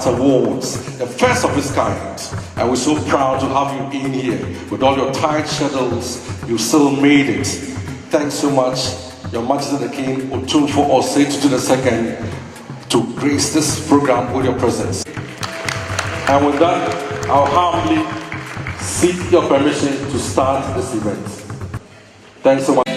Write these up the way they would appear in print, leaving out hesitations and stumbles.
Awards, the first of its kind. And we're so proud to have you in here. With all your tight schedules, you still made it. Thanks so much, Your Majesty the King Otumfuo Osei-Tutu II, to grace this program with your presence. And with that, I'll humbly seek your permission to start this event. Thanks so much.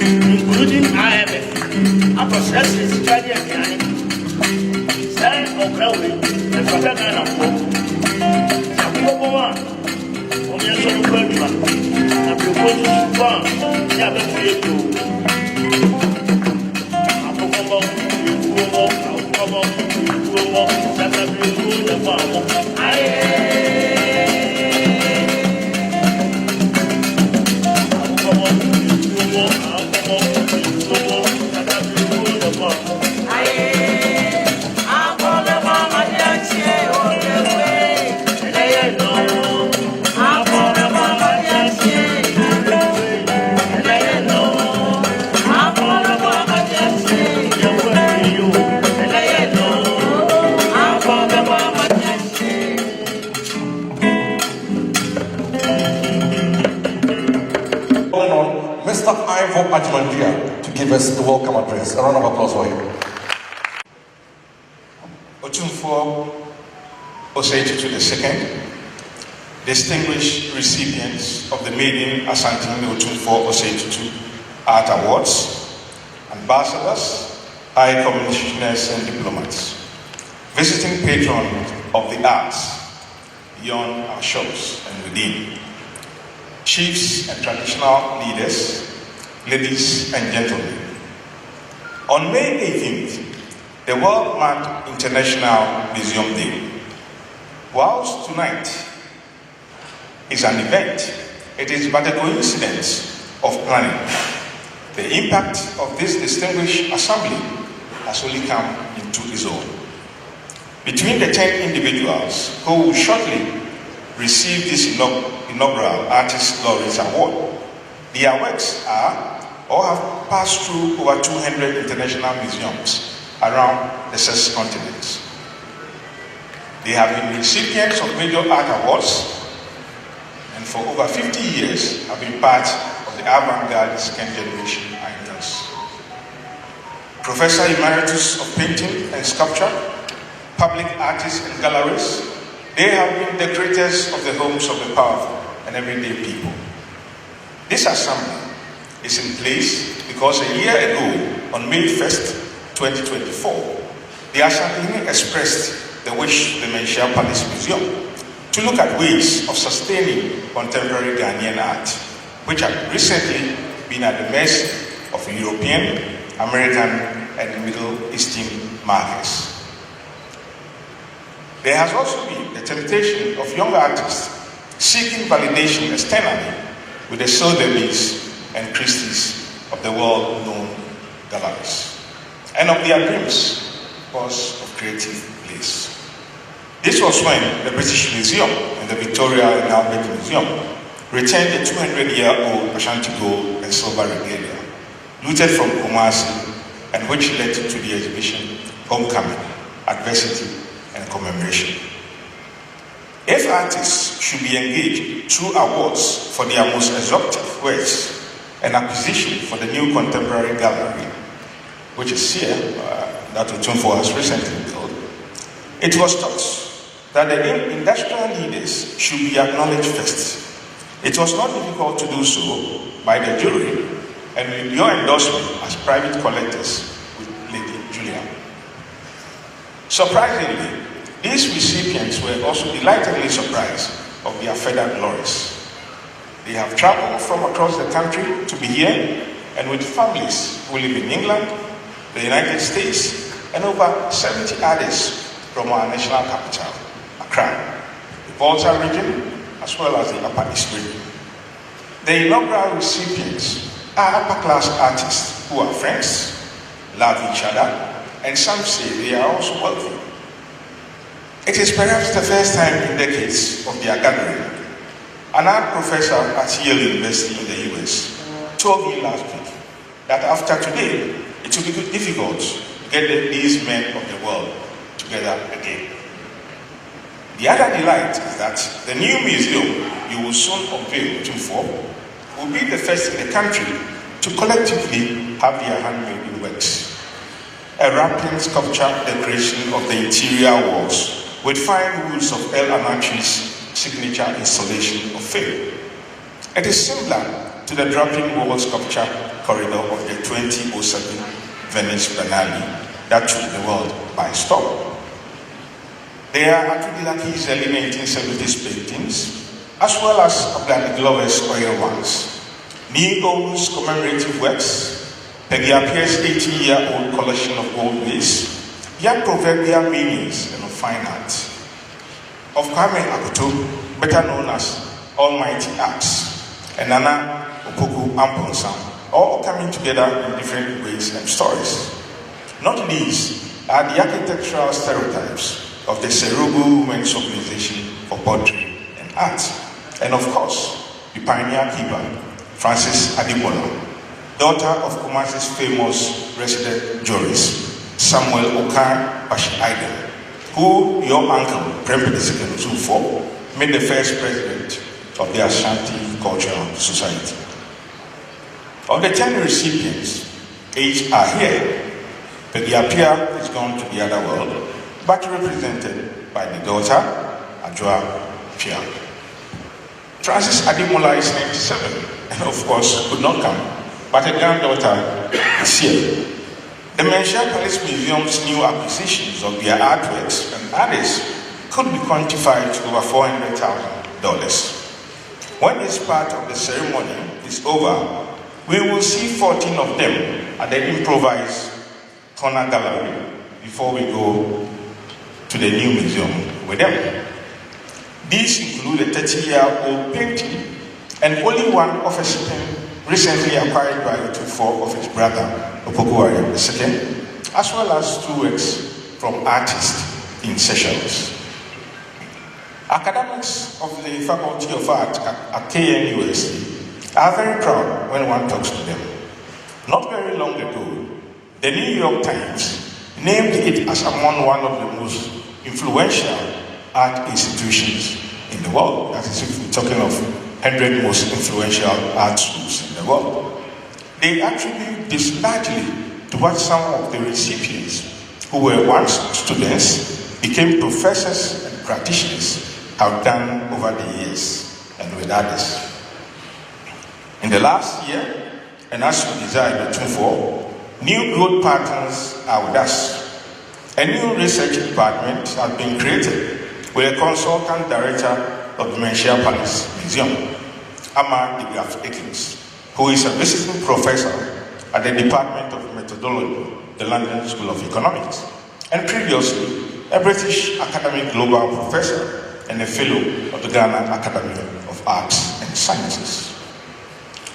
Including IMF, a process is study and stand or crowd, and for that kind of work. On your son of Bergman, and propose to farm, never fear to. To give us the welcome address. A round of applause for him. Otumfuo Osei-Tutu II, distinguished recipients of the maiden Asante Otumfuo Osei-Tutu Art Awards, ambassadors, high commissioners and diplomats, visiting patrons of the arts beyond our shores and within, chiefs and traditional leaders, ladies and gentlemen. On May 18th, the world marked International Museum Day. Whilst tonight is an event, it is but a coincidence of planning. The impact of this distinguished assembly has only come into its own. Between the 10 individuals who will shortly receive this inaugural Artist Laureate Award, their works are or have passed through over 200 international museums around the 6 continents. They have been recipients of major art awards and for over 50 years have been part of the avant-garde second generation icons. Professor Emeritus of Painting and Sculpture, public artists and galleries, they have been the creators of the homes of the powerful and everyday people. This assembly is in place because a year ago, on May 1st, 2024, the Asante expressed the wish the Menchia Palace Museum to look at ways of sustaining contemporary Ghanaian art, which had recently been at the mercy of European, American, and Middle Eastern markets. There has also been the temptation of young artists seeking validation externally with the Sotheby's and Christie's of the world-known galleries, and of their dreams because of creative place. This was when the British Museum and the Victoria and Albert Museum returned the 200-year-old Asante gold and silver regalia, looted from Kumasi, and which led to the exhibition Homecoming, Adversity, and Commemoration. If artists should be engaged through awards for their most exotic works and acquisition for the new contemporary gallery, which is here, that Otumfuo has recently built, it was thought that the industrial leaders should be acknowledged first. It was not difficult to do so by the jury and with your endorsement as private collectors with Lady Julia. Surprisingly, these recipients were also delightedly surprised of their further glories. They have traveled from across the country to be here, and with families who live in England, the United States, and over 70 others from our national capital, Accra, the Volta region, as well as the Upper East region. The inaugural recipients are upper-class artists who are friends, love each other, and some say they are also wealthy. It is perhaps the first time in decades of their gathering. An art professor at Yale University in the US told me last week that after today, it will be difficult to get these men of the world together again. The other delight is that the new museum you will soon unveil Otumfuo will be the first in the country to collectively have their handmade works. A ramping sculpture decoration of the interior walls with fine woods of El Anatri's signature installation of fame. It is similar to the draping wall sculpture corridor of the 2007 Venice Biennale that took the world by storm. There are Atudilaki's early 1970s paintings, as well as Abdani Glover's oil ones, Nigo's commemorative works, Peggy Appiah's 80-year-old collection of gold lace, their proverbial meanings and of fine art, of Kwame Akoto, better known as Almighty Axe, and Nana Opoku Amponsam, all coming together in different ways and stories. Not least are the architectural stereotypes of the Serubu Women's Organization for Poetry and Art, and of course, the pioneer keeper, Frances Adimola, daughter of Kumasi's famous resident jurist, Samuel Okan Bashi-Aiden, who your uncle, President Otumfuo, made the first president of the Asante Cultural Society. Of the 10 recipients, 8 are here. Peggy Appiah is gone to the other world, but represented by the daughter, Adjoa Appiah. Frances Adimola is 97, and of course could not come, but her granddaughter is here. The Menchia Palace Museum's new acquisitions of their artworks and others could be quantified to over $400,000. When this part of the ceremony is over, we will see 14 of them at the improvised corner gallery before we go to the new museum with them. These include a 30-year-old painting and only one of a certain recently acquired by Otumfuo of his brother, Opoku II, as well as 2 works from artists in Seychelles. Academics of the Faculty of Art at KNUST are very proud when one talks to them. Not very long ago, the New York Times named it as among one of the most influential art institutions in the world. That is, if we're talking of 100 most influential art schools in the world. They attribute this largely to what some of the recipients, who were once students, became professors and practitioners, have done over the years and with others. In the last year, and as we desired Otumfuo, new growth patterns are with us. A new research department has been created with a consultant director of the Menchia Palace Museum, Ama Degraf Ekins, who is a visiting professor at the Department of Methodology, the London School of Economics, and previously a British Academic Global Professor and a fellow of the Ghana Academy of Arts and Sciences.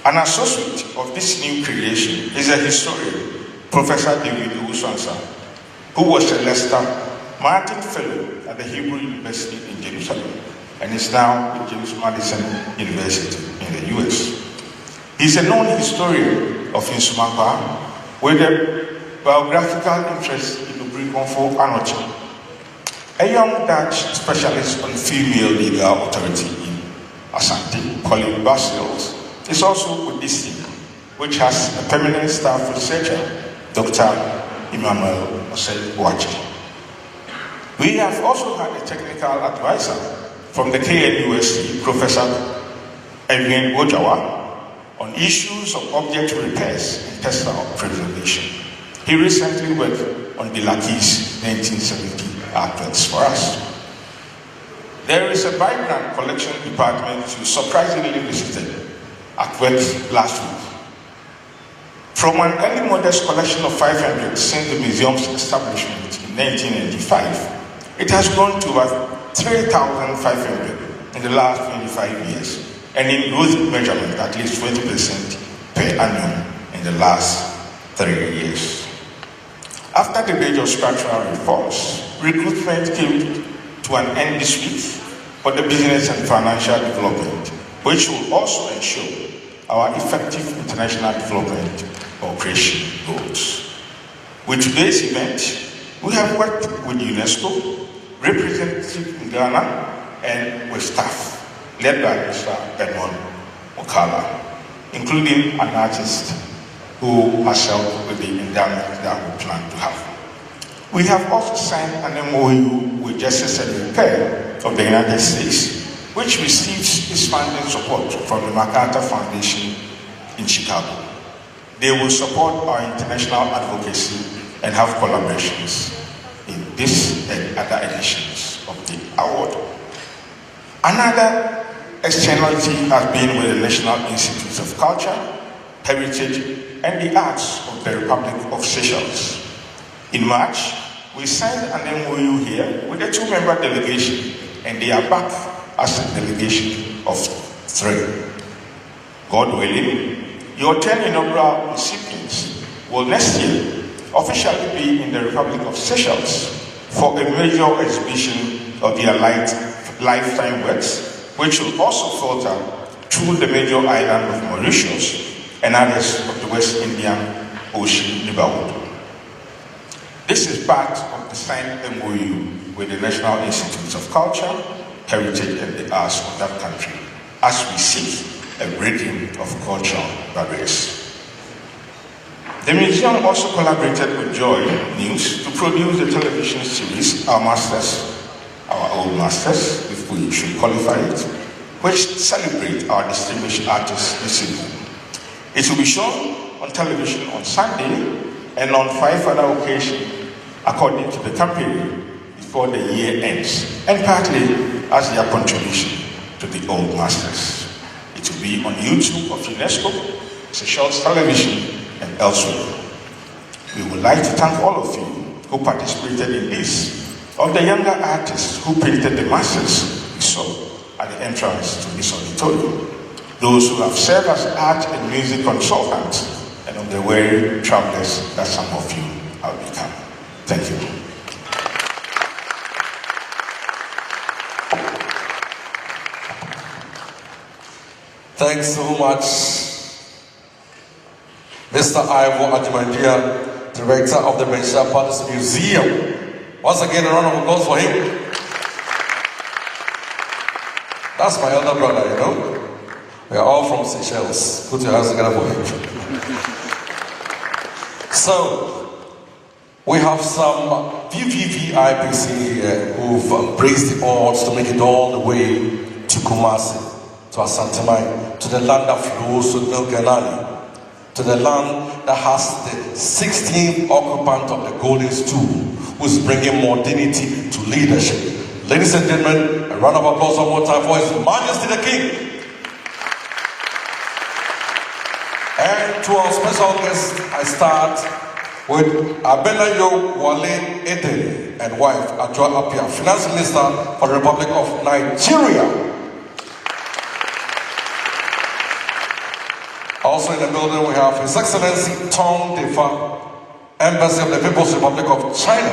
An associate of this new creation is a historian, Professor David Owusu-Ansah, who was a Lester Martin Fellow at the Hebrew University in Jerusalem and is now at James Madison University in the US. He's a known historian of Nsumakwa with a biographical interest in the Briconfo Anochi, a young Dutch specialist on female legal authority in Asante, Colin Basils, is also with this team, which has a permanent staff researcher, Dr. Emmanuel Osei-Boachi. We have also had a technical advisor from the KNUST, Professor Edwin Wojawa, on issues of object repairs and textile preservation. He recently worked on the Laki's 1970 artworks for us. There is a vibrant collection department you surprisingly visited at work last week. From an early modest collection of 500 since the museum's establishment in 1995, it has grown to about 3,500 in the last 25 years, and in growth measurement at least 20% per annum in the last 3 years. After the major structural reforms, recruitment came to an end this week for the business and financial development, which will also ensure our effective international development operation goals. With today's event, we have worked with UNESCO, representative in Ghana, and with staff, led by Mr. Edmond Okala, including an artist who has helped with the endowment that we plan to have. We have also signed an MOU with Justice and Repair of the United States, which receives its funding support from the MacArthur Foundation in Chicago. They will support our international advocacy and have collaborations in this and other editions of the award. Another externality has been with the National Institutes of Culture, Heritage, and the Arts of the Republic of Seychelles. In March, we signed an MOU here with a 2-member delegation, and they are back as a delegation of 3. God willing, your 10 inaugural recipients will next year officially be in the Republic of Seychelles for a major exhibition of their lifetime works, which will also filter through the major island of Mauritius and others of the West Indian Ocean neighborhood. This is part of the signed MOU with the National Institutes of Culture, Heritage, and the Arts of that country, as we seek a breaking of cultural barriers. The museum also collaborated with Joy News to produce the television series Our Masters, Our Old Masters, if we should qualify it, which celebrate our distinguished artists this evening. It will be shown on television on Sunday and on 5 other occasions according to the campaign before the year ends, and partly as their contribution to the Old Masters. It will be on YouTube of UNESCO, Seychelles Television, and elsewhere. We would like to thank all of you who participated in this, of the younger artists who painted the masses we saw at the entrance to this auditorium, those who have served as art and music consultants, and of the weary travelers that some of you have become. Thank you. Thanks so much, Mr. Ivo Ajimandia, Director of the Mensa Palace Museum. Once again, a round of applause for him. That's my elder brother, you know. We are all from Seychelles. Put your hands together for him. So, we have some VVVIPs here who've braced the odds to make it all the way to Kumasi, to Asante, to the land that flows to Ghanaian, to the land that has the 16th occupant of the Golden Stool, who's bringing modernity to leadership. Ladies and gentlemen, a round of applause one more time for His Majesty the King. And to our special guest, I start with Abenayo Wale Eden and wife Adjoa Apia, Finance Minister for the Republic of Nigeria. Also in the building we have His Excellency Tong Defa, Embassy of the People's Republic of China.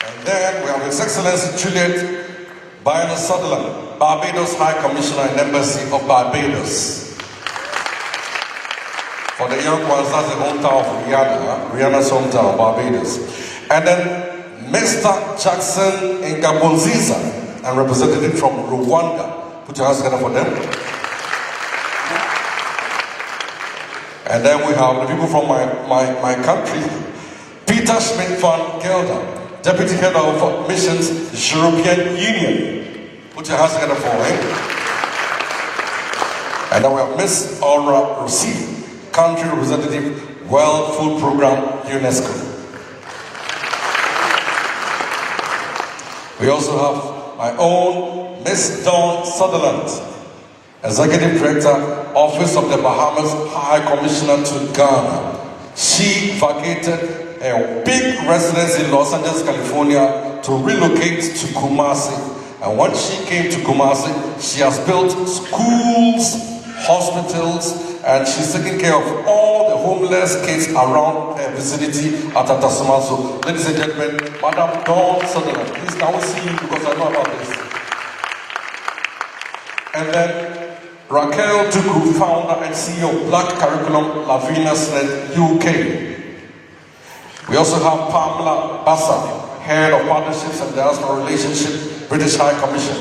And then we have His Excellency Juliet Bayana Sutherland, Barbados High Commissioner and Embassy of Barbados. For the young ones, that's the hometown of Rihanna's hometown, Barbados. And then Mr. Jackson Ngabonziza, and representative from Rwanda. Put your hands together for them. And then we have the people from my country. Peter Schmidt van Gelder, Deputy Head of Missions, European Union. Put your hands together for him. And then we have Miss Aura Rossi, Country Representative, World Food Program, UNESCO. We also have my own Miss Dawn Sutherland, Executive Director, Office of the Bahamas High Commissioner to Ghana. She vacated a big residence in Los Angeles, California to relocate to Kumasi. And when she came to Kumasi, she has built schools, hospitals, and she's taking care of all the homeless kids around her vicinity at Atasumaso. Ladies and gentlemen, Madam Dawn Sutherland, please can we see you because I know about this. And then Raquel Duku, founder and CEO of Black Curriculum Lavinas Net UK. We also have Pamela Bassa, Head of Partnerships and Diaspora Relationship, British High Commission.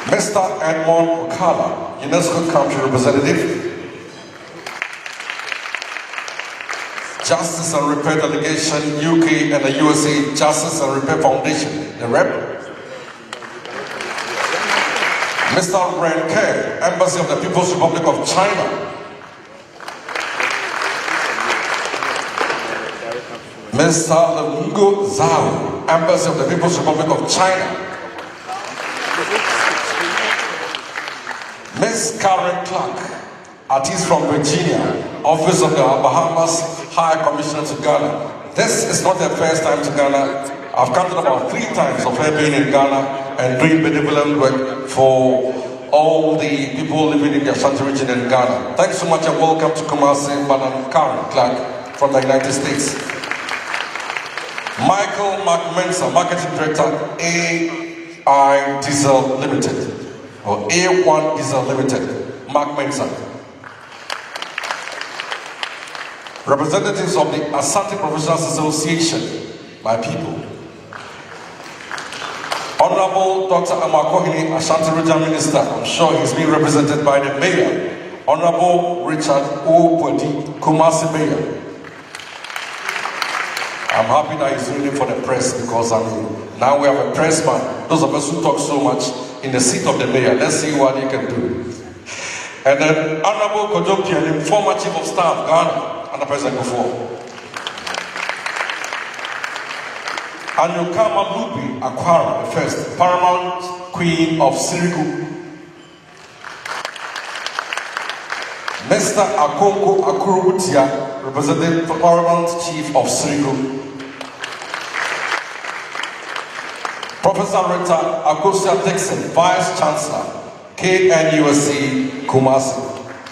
Mr. Edmond Okala, UNESCO Country Representative. Justice and Repair Delegation, UK and the USA Justice and Repair Foundation, the rep. Mr. Ren Ke, Embassy of the People's Republic of China. Mr. Lungo Zhao, Embassy of the People's Republic of China. Miss Karen Clark, artist from Virginia, Office of the Bahamas High Commissioner to Ghana. This is not the first time to Ghana. I've counted about 3 times of her being in Ghana and doing benevolent work for all the people living in the Asante region in Ghana. Thanks so much and welcome to Kumasi, Madam Karen Clark from the United States. Michael McMensa, Marketing Director, AI Diesel Limited, or A1 Diesel Limited, Mark Mensa. Representatives of the Asante Professionals Association, my people. Honorable Dr. Amako Hene, Asante Regional Minister, I'm sure he's being represented by the Mayor. Honorable Richard O. Podi, Kumasi Mayor. I'm happy that he's doing it for the press because now we have a press man. Those of us who talk so much in the seat of the Mayor, let's see what he can do. And then Honorable Kodom Pianim, former Chief of Staff, Ghana, and the President before. Anyukama Lubi Akwara, the first Paramount Queen of Sirigu. Mr. Akonko Akurubutia, representing Paramount Chief of Sirigu. Professor Rita Akosia Dixon, Vice Chancellor, KNUSC Kumasi.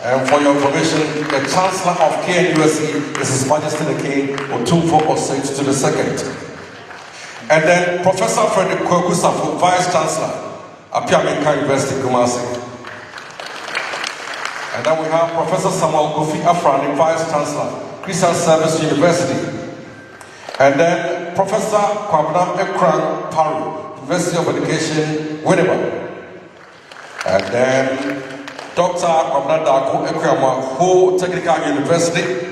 And for your information, the Chancellor of KNUSC is His Majesty the King Otumfo Osei II. And then Professor Frederick Kwakusafo, Vice Chancellor, Apiamenka University, Kumasi. And then we have Professor Samuel Kofi Afrani, Vice Chancellor, Christian Service University. And then Professor Kwabena Ekran Paru, University of Education, Winneba. And then Dr. Kwabena Dako Ekwama, Ho Technical University.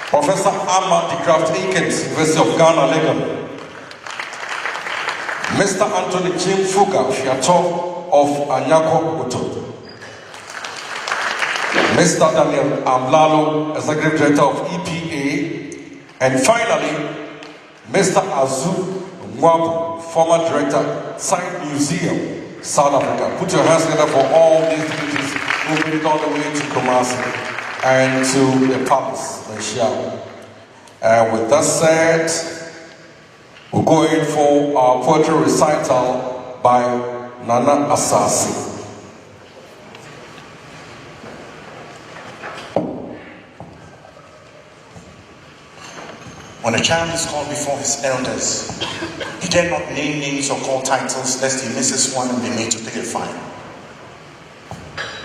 Professor Ahmad de Graft Akins, University of Ghana, Legon. Mr. Anthony Jim Fuga, Fiato of Anyako Oto. Mr. Daniel Amlalo, Executive Director of EPA. And finally, Mr. Azu Mwabu, former Director, Science Museum, South Africa. Put your hands together for all these dignitaries who made it all the way to Kumasi and to the palace, Michelle. With that said, we're going for our poetry recital by Nana Asase. When a child is called before his elders, he dare not name names or call titles lest he misses one and be made to pay a fine.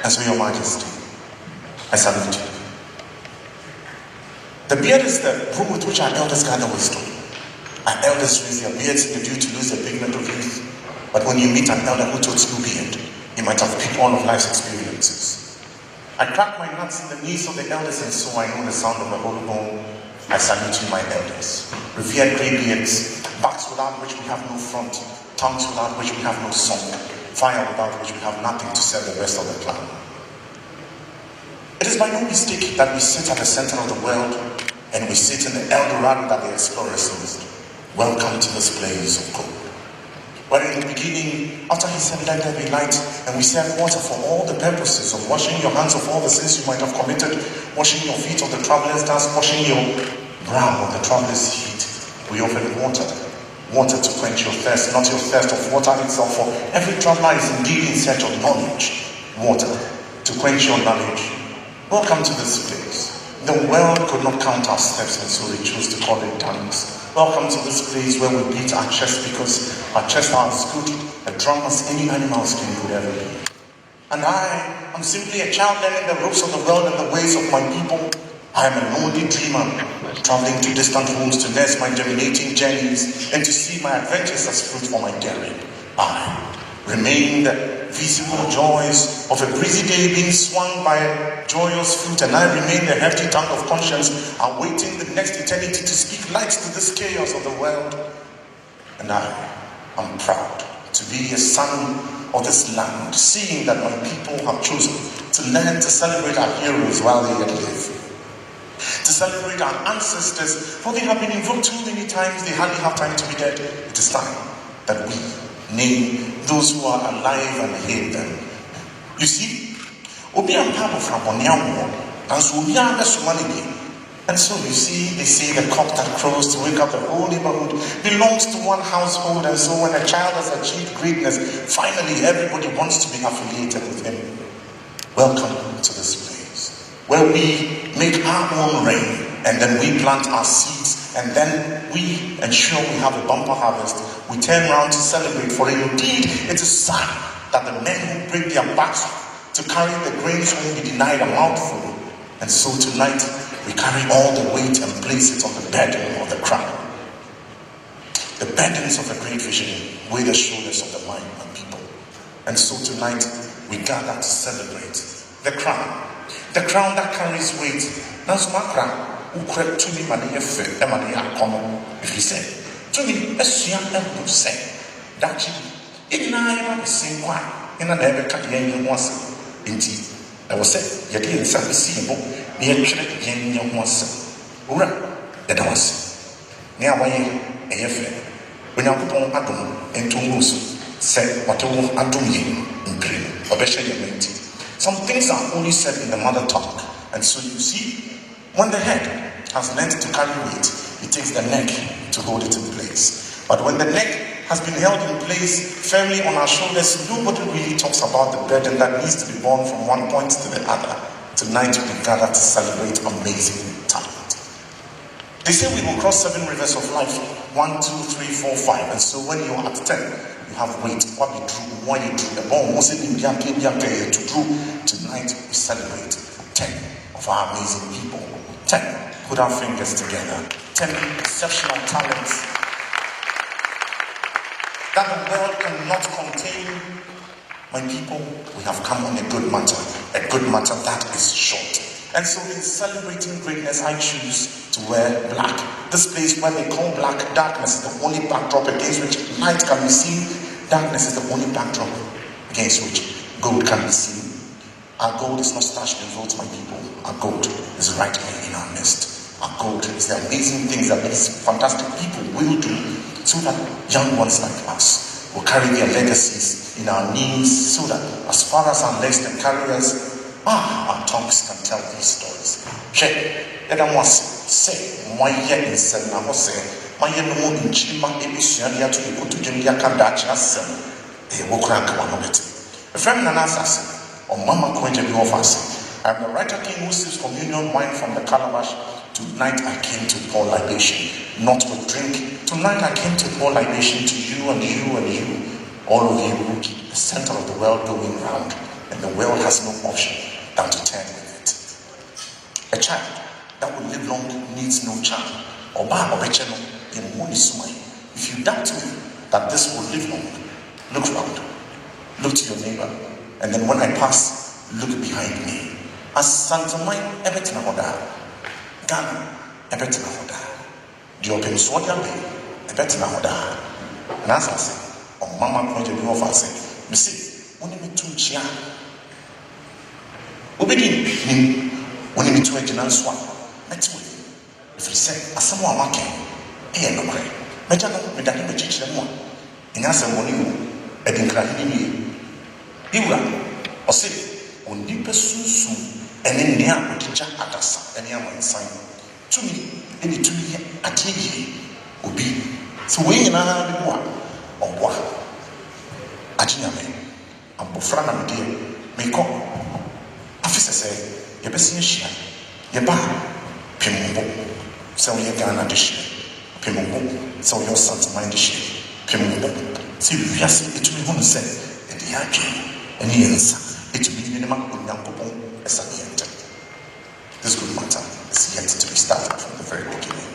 And so, Your Majesty, I salute you. The beard is the broom with which our elders gather wisdom. Our elders raise their beards in the due to lose the pigment of youth. But when you meet an elder who totes no beard, he might have picked all of life's experiences. I crack my nuts in the knees of the elders, and so I know the sound of the hollow bone. I salute you, my elders. Revered greybeards, backs without which we have no front, tongues without which we have no song, fire without which we have nothing to serve the rest of the clan. It is by no mistake that we sit at the center of the world, and we sit in the Eldorado that the explorers used. Welcome to this place of gold. Where in the beginning, after he said, let there be light, and we serve water for all the purposes of washing your hands of all the sins you might have committed, washing your feet of the traveler's dust, washing your brow of the traveler's heat. We offered water to quench your thirst, not your thirst of water itself, for every traveler is indeed in search of knowledge. Water to quench your knowledge. Welcome to this place. The world could not count our steps, and so they chose to call it dance. Welcome to this place where we beat our chest because our chest are as good a drum as any animal skin could ever be. And I am simply a child learning the ropes of the world and the ways of my people. I am a lonely dreamer, traveling to distant homes to nurse my germinating journeys and to see my adventures as fruit for my daring. I remain the visible joys of a breezy day being swung by a joyous fruit, and I remain the hefty tongue of conscience, awaiting the next eternity to speak light to this chaos of the world. And I am proud to be a son of this land, seeing that my people have chosen to learn to celebrate our heroes while they yet live. To celebrate our ancestors, for they have been invoked too many times, they hardly have time to be dead. It is time that we name those who are alive and hail them. You see, Obi and Papa from Onyawo, and so we are the Somali. And so you see, they say the cock that crows to wake up the whole neighborhood belongs to one household, and so when a child has achieved greatness, finally everybody wants to be affiliated with him. Welcome to this place, where we make our own rain, and then we plant our seeds, and then we ensure we have a bumper harvest. We turn around to celebrate, for indeed it is sad that the men who break their backs to carry the grains will be denied a mouthful. And so tonight we carry all the weight and place it on the burden of the crown. The burdens of a great vision weigh the shoulders of the mind and people. And so tonight we gather to celebrate the crown. The crown that carries weight. That's my crown. To me, money, if you say, to me, a young will say that in I the same way, in a never cut young once. Indeed, I will say, you didn't say the same book, near young once. Ura, that was near way, a fair. When I put on Adam and Tungus, said what I will Adam in green, or better your Some things are only said in the mother tongue, and so you see, when the head has learned to carry weight, it takes the neck to hold it in place. But when the neck has been held in place firmly on our shoulders, nobody really talks about the burden that needs to be borne from one point to the other. Tonight we gather to celebrate amazing talent. They say we will cross 7 rivers of life, 1, 2, 3, 4, 5. And so when you are at 10, you have weight. What we drew, why you drew the bone, to drew. Tonight we celebrate 10 of our amazing people. 10. Put our fingers together. 10 exceptional talents that the world cannot contain. My people, we have come on a good matter that is short. And so in celebrating greatness, I choose to wear black. This place where they call black, darkness is the only backdrop against which light can be seen. Darkness is the only backdrop against which gold can be seen. Our gold is not stashed in votes, my people. Our gold is right here in our midst. Our gold is the amazing things that these fantastic people will do so that young ones like us will carry their legacies in our knees so that as far as our legs can carry us, our tongues can tell these stories. Let them say, my yet in Sen Nahose, my no in Chima, Ebisuania to the Kutujunia Kandacha Sen, a Wokrank one of it. A friend Nanasas, or Mama Quentin of us. I'm the writer king who sips communion wine from the calabash. Tonight I came to pour libation, not with drink. Tonight I came to pour libation to you and you and you. All of you who keep the center of the world going round, and the world has no option than to turn with it. A child that will live long needs no child. If you doubt me that this will live long, look round, look to your neighbor, and then when I pass, look behind me. Asante ebetina hoda, Ghana ebetina hoda, Diopim Swadia ebetina hoda. And as I say, on Mama point of view of us, you see, when you two chia, Obedi, when you two a swan, let's wait. If you say, as someone marking, no cray, Majano, Medani, Majich, and one, in answer, Moniu, Edinkrahini, Iwa, or say, on deeper soon. And in the air, teacher at us, and young sign. To me, any 2 years at ye will be. So we in another one or what? Ajiname, and Bofrana, dear, may call. Officer say, your business, your bar, Pimbo, so your Ghana dish, Pimbo, so your son's mind dish, Pimbo. See, yes, it will be one say, and the Yaki, and the answer, it will be minimum with Yankopon. This good matter is yet to be started from the very beginning.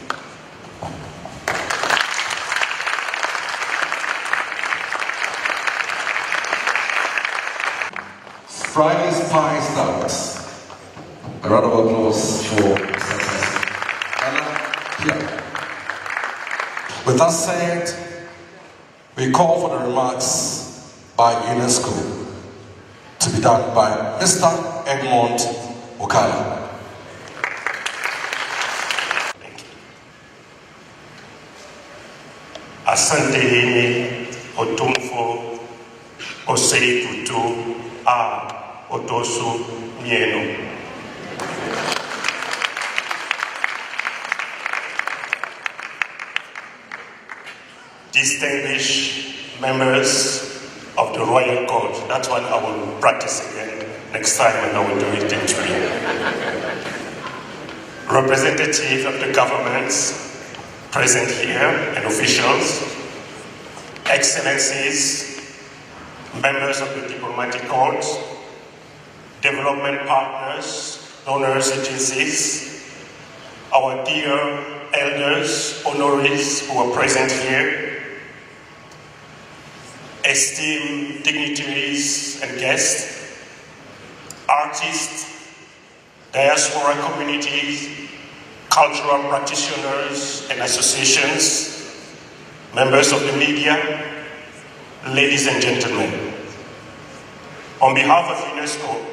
Friday's pie starts. A round of applause for Asante. With that said, we call for the remarks by UNESCO to be done by Mr. Edmond Okala. Asante Hene, Otumfo, Osei Tutu, Otosu, Mieno. Distinguished members of the Royal Court, that's what I will practice again next time and I will do it in Trinidad. Representative of the governments present here and officials, excellencies, members of the diplomatic corps, development partners, donors agencies, our dear elders, honorees who are present here, esteemed dignitaries and guests, artists, diaspora communities, cultural practitioners and associations, members of the media, ladies and gentlemen. On behalf of UNESCO,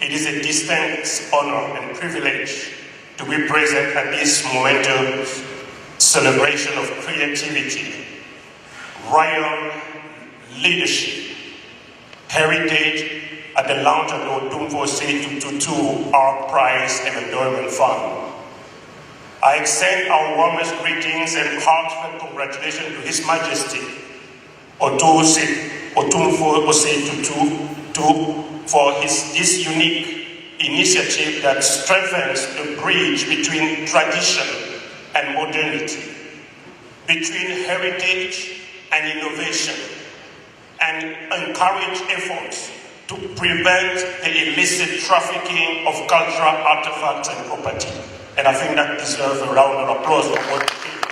it is a distinct honor and privilege to be present at this momentous celebration of creativity, royal leadership, heritage at the launch of the Otumfo Osei Tutu Art Prize and Endowment Fund. I extend our warmest greetings and heartfelt congratulations to His Majesty Otumfo Osei Tutu for this unique initiative that strengthens the bridge between tradition and modernity, between heritage and innovation, and encourage efforts to prevent the illicit trafficking of cultural artifacts and property. And I think that deserves a round of applause for what he did.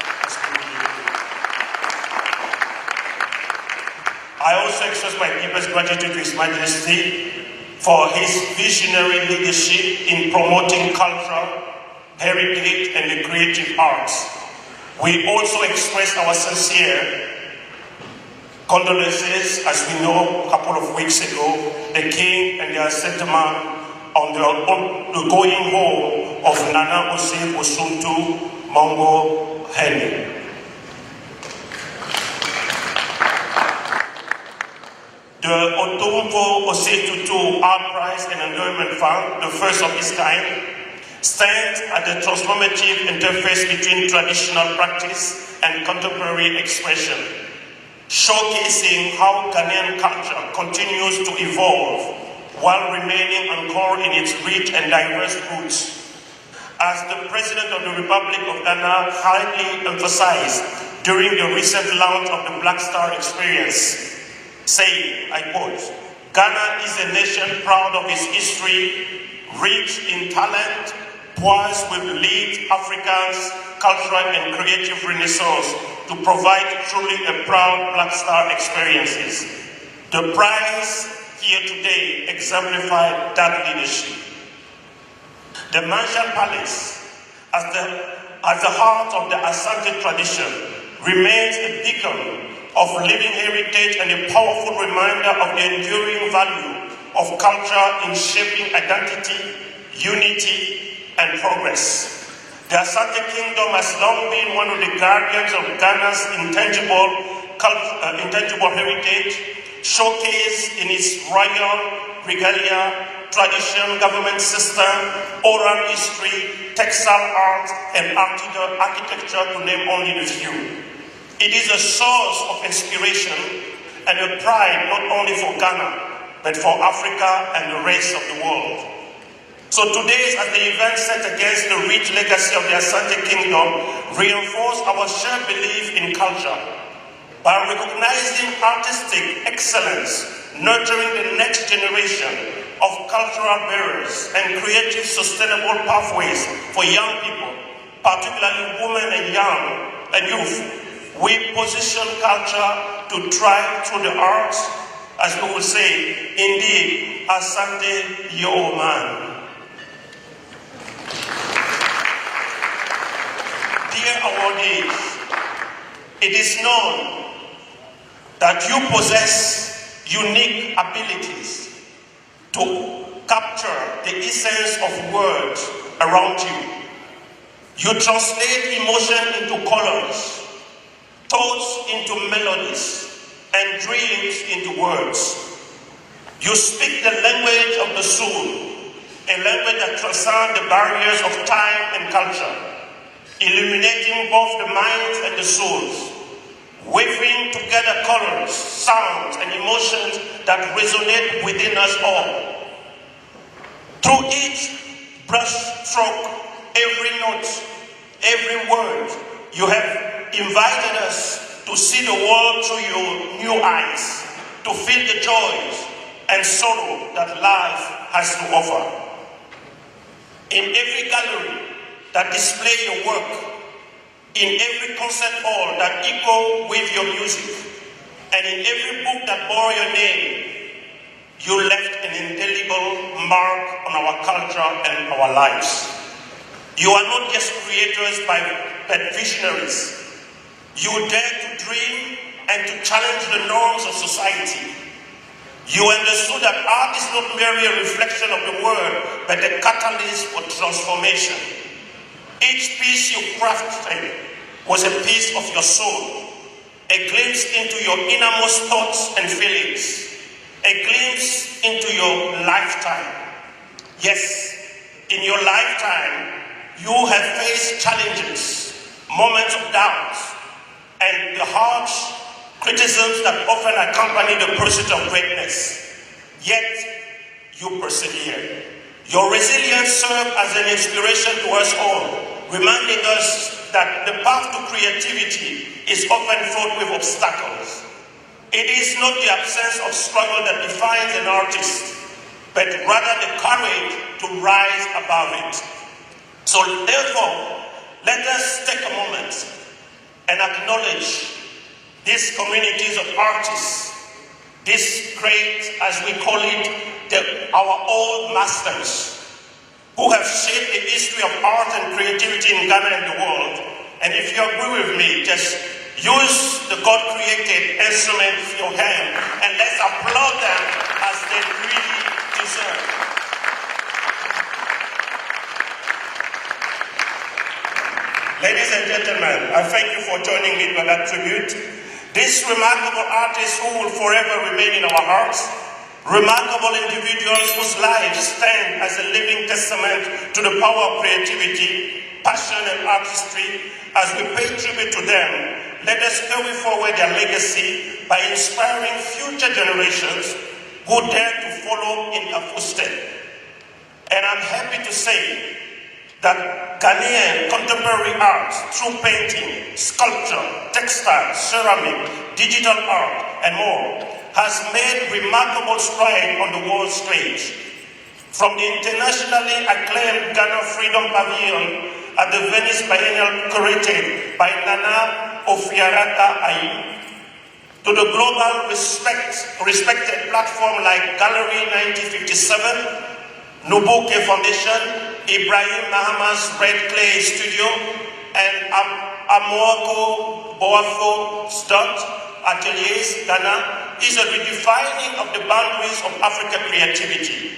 I also express my deepest gratitude to His Majesty for his visionary leadership in promoting cultural heritage and the creative arts. We also express our sincere condolences, as we know a couple of weeks ago, the King and their settlement on the going home of Nana Osei Osuntu Mongo Hene. The Otumfo Osetutu Art Prize and Endowment Fund, the first of its kind, stands at the transformative interface between traditional practice and contemporary expression, showcasing how Ghanaian culture continues to evolve while remaining anchored in its rich and diverse roots. As the President of the Republic of Ghana highly emphasized during the recent launch of the Black Star Experience, saying, I quote, "Ghana is a nation proud of its history, rich in talent, poised with lead Africa's cultural and creative renaissance to provide truly a proud Black Star experiences." The prize here today exemplified that leadership. The Mansion Palace, as the heart of the Asante tradition, remains a beacon of living heritage and a powerful reminder of the enduring value of culture in shaping identity, unity, and progress. The Asante Kingdom has long been one of the guardians of Ghana's intangible heritage, showcased in its royal regalia, tradition, government system, oral history, textile art, and architecture, to name only a few. It is a source of inspiration and a pride not only for Ghana, but for Africa and the rest of the world. So today, as the event set against the rich legacy of the Asante Kingdom, reinforce our shared belief in culture by recognizing artistic excellence, nurturing the next generation of cultural bearers, and creative sustainable pathways for young people, particularly women and youth. We position culture to thrive through the arts, as we will say, indeed, Asante yo man. Dear awardees, it is known that you possess unique abilities to capture the essence of words around you. You translate emotion into colors, thoughts into melodies, and dreams into words. You speak the language of the soul, a language that transcends the barriers of time and culture, illuminating both the minds and the souls, weaving together colors, sounds, and emotions that resonate within us all. Through each brushstroke, every note, every word, you have invited us to see the world through your new eyes, to feel the joys and sorrow that life has to offer. In every gallery that display your work, in every concert hall that echo with your music, and in every book that bore your name, you left an indelible mark on our culture and our lives. You are not just creators but visionaries. You dare to dream and to challenge the norms of society. You understood that art is not merely a reflection of the world, but a catalyst for transformation. Each piece you crafted was a piece of your soul, a glimpse into your innermost thoughts and feelings, a glimpse into your lifetime. Yes, in your lifetime, you have faced challenges, moments of doubt, and the harsh criticisms that often accompany the pursuit of greatness. Yet, you persevered. Your resilience served as an inspiration to us all, reminding us that the path to creativity is often fraught with obstacles. It is not the absence of struggle that defines an artist, but rather the courage to rise above it. So therefore, let us take a moment and acknowledge these communities of artists, this great, as we call it, our old masters, who have shaped the history of art and creativity in Ghana and the world. And if you agree with me, just use the God-created instrument of your hand, and let's applaud them as they really deserve. Ladies and gentlemen, I thank you for joining me for that tribute. These remarkable artists who will forever remain in our hearts, remarkable individuals whose lives stand as a living testament to the power of creativity, passion, and artistry. As we pay tribute to them, let us carry forward their legacy by inspiring future generations who dare to follow in their footsteps. And I'm happy to say that Ghanaian contemporary art through painting, sculpture, textile, ceramic, digital art, and more has made remarkable strides on the world stage. From the internationally acclaimed Ghana Freedom Pavilion at the Venice Biennial curated by Nana Ofiarata Ayi, to the global respected platform like Gallery 1957, Nubuke Foundation, Ibrahim Mahamas Red Clay Studio, and Amoako Boafo Stott Ateliers Ghana is a redefining of the boundaries of African creativity.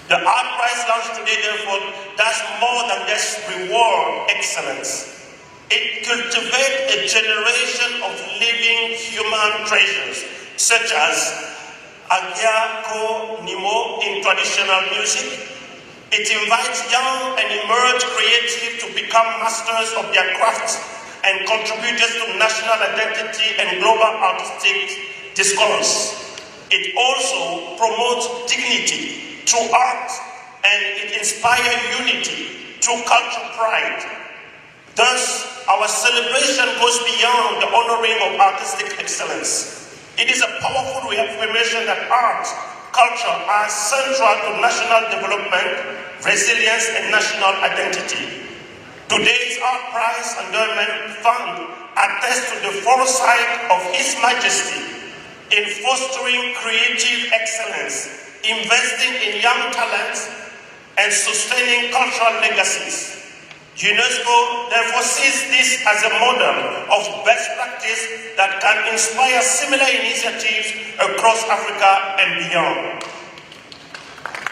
The Art Prize launched today, therefore, does more than just reward excellence. It cultivates a generation of living human treasures, such as Agiako Nimo in traditional music. It invites young and emerging creatives to become masters of their crafts and contributors to national identity and global artistic discourse. It also promotes dignity through art, and it inspires unity through cultural pride. Thus, our celebration goes beyond the honoring of artistic excellence. It is a powerful reaffirmation that art, culture are central to national development, resilience, and national identity. Today's Art Prize Endowment Fund attests to the foresight of His Majesty in fostering creative excellence, investing in young talents, and sustaining cultural legacies. UNESCO therefore sees this as a model of best practice that can inspire similar initiatives across Africa and beyond.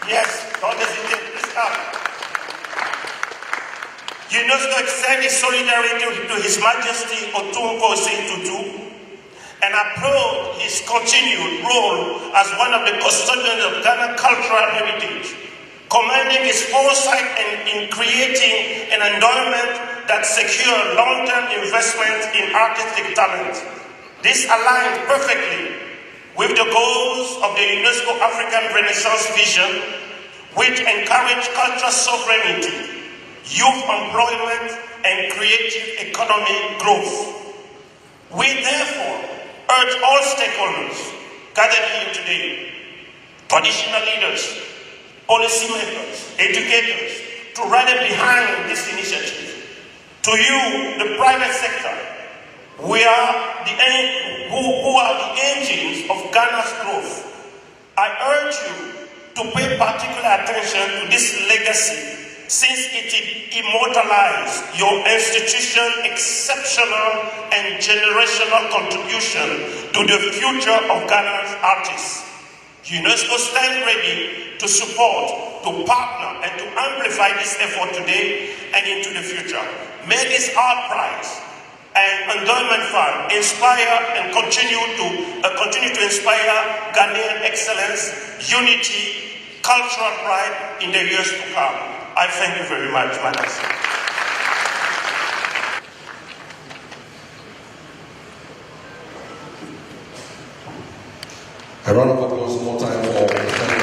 Yes, don't hesitate, please come. UNESCO extends its solidarity to His Majesty Otumfuo Osei and applaud his continued role as one of the custodians of Ghana cultural heritage, commending his foresight in creating an endowment that secures long-term investment in artistic talent. This aligns perfectly with the goals of the UNESCO African Renaissance Vision, which encourage cultural sovereignty, youth employment, and creative economic growth. We therefore urge all stakeholders gathered here today, traditional leaders, policymakers, educators, to rally behind this initiative. To you, the private sector, who are the engines of Ghana's growth, I urge you to pay particular attention to this legacy, since it immortalizes your institution's exceptional and generational contribution to the future of Ghana's artists. UNESCO stands ready to support, to partner, and to amplify this effort today and into the future. May this Art Prize and Endowment Fund inspire and continue to inspire Ghanaian excellence, unity, cultural pride in the years to come. I thank you very much, Madam. A round of applause one more time for the Hene.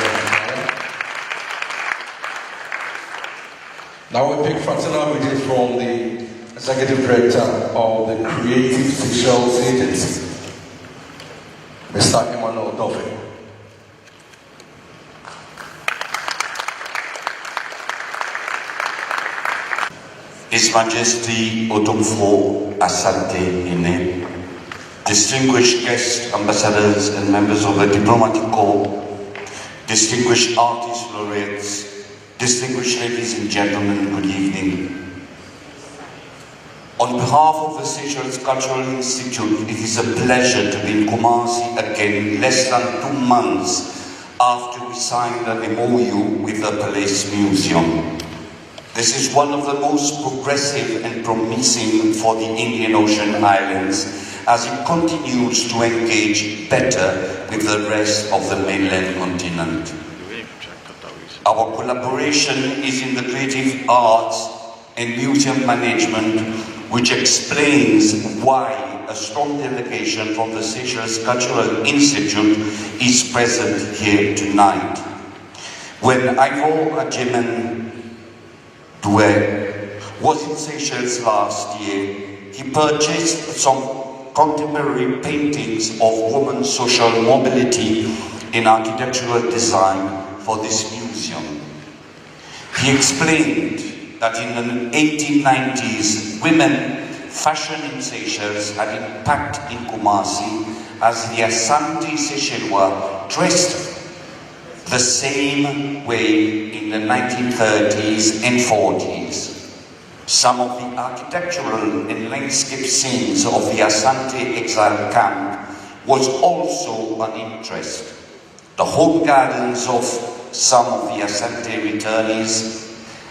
Now we pick fraternal greetings from the Executive Director of the Creative Seychelles Agency, Mr. Emmanuel Dolphin. His Majesty Otumfuo Asante Hene, distinguished guests, ambassadors, and members of the diplomatic corps, distinguished artist laureates, distinguished ladies and gentlemen, good evening. On behalf of the Seychelles Cultural Institute, it is a pleasure to be in Kumasi again, less than 2 months after we signed an MOU with the Palace Museum. This is one of the most progressive and promising for the Indian Ocean Islands, as it continues to engage better with the rest of the mainland continent. Our collaboration is in the creative arts and museum management, which explains why a strong delegation from the Seychelles Cultural Institute is present here tonight. When Ivo Ajemen Doué was in Seychelles last year, he purchased some contemporary paintings of women's social mobility in architectural design for this museum. He explained that in the 1890s, women fashion in Seychelles had impact in Kumasi as the Asante Seychellois dressed the same way in the 1930s and 40s. Some of the architectural and landscape scenes of the Asante exile camp was also an interest. The home gardens of some of the Asante returnees,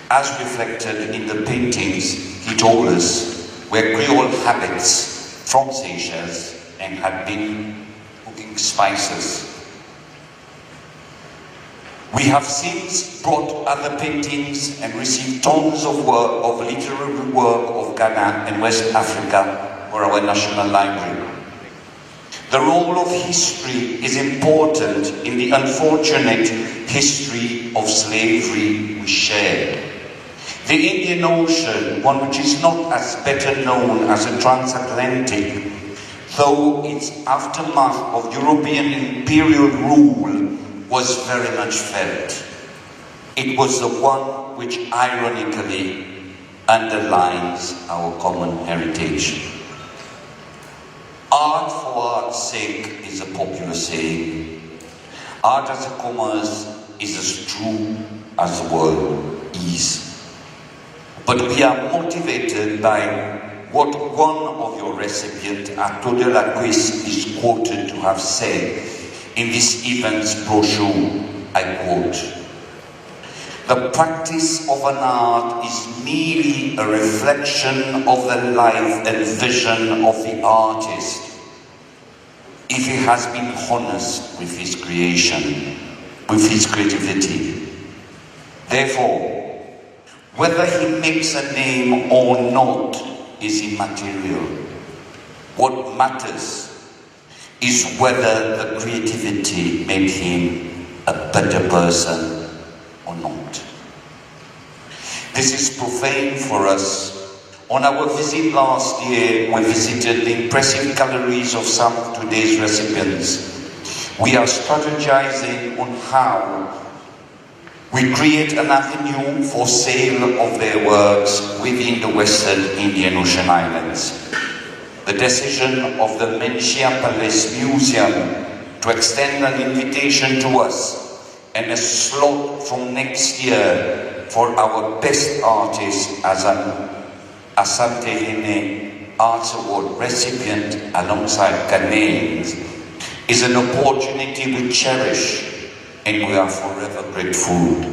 as reflected in the paintings, he told us, were Creole habits from Seychelles and had been cooking spices. We have since brought other paintings and received tons of work, of literary work of Ghana and West Africa for our National Library. The role of history is important in the unfortunate history of slavery we share. The Indian Ocean, one which is not as better known as the transatlantic, though its aftermath of European imperial rule was very much felt. It was the one which ironically underlines our common heritage. Art for art's sake is a popular saying. Art as a commerce is as true as the world is. But we are motivated by what one of your recipients, Arthur de la Cuisse, is quoted to have said in this event's brochure. I quote, "The practice of an art is merely a reflection of the life and vision of the artist, if he has been honest with his creation, with his creativity. Therefore, whether he makes a name or not is immaterial. What matters is whether the creativity made him a better person or not." This is profane for us. On our visit last year, we visited the impressive galleries of some of today's recipients. We are strategizing on how we create an avenue for sale of their works within the Western Indian Ocean Islands. The decision of the Menchia Palace Museum to extend an invitation to us and a slot from next year for our best artists as an Asante Hene Arts Award recipient alongside Ghanaians is an opportunity we cherish and we are forever grateful.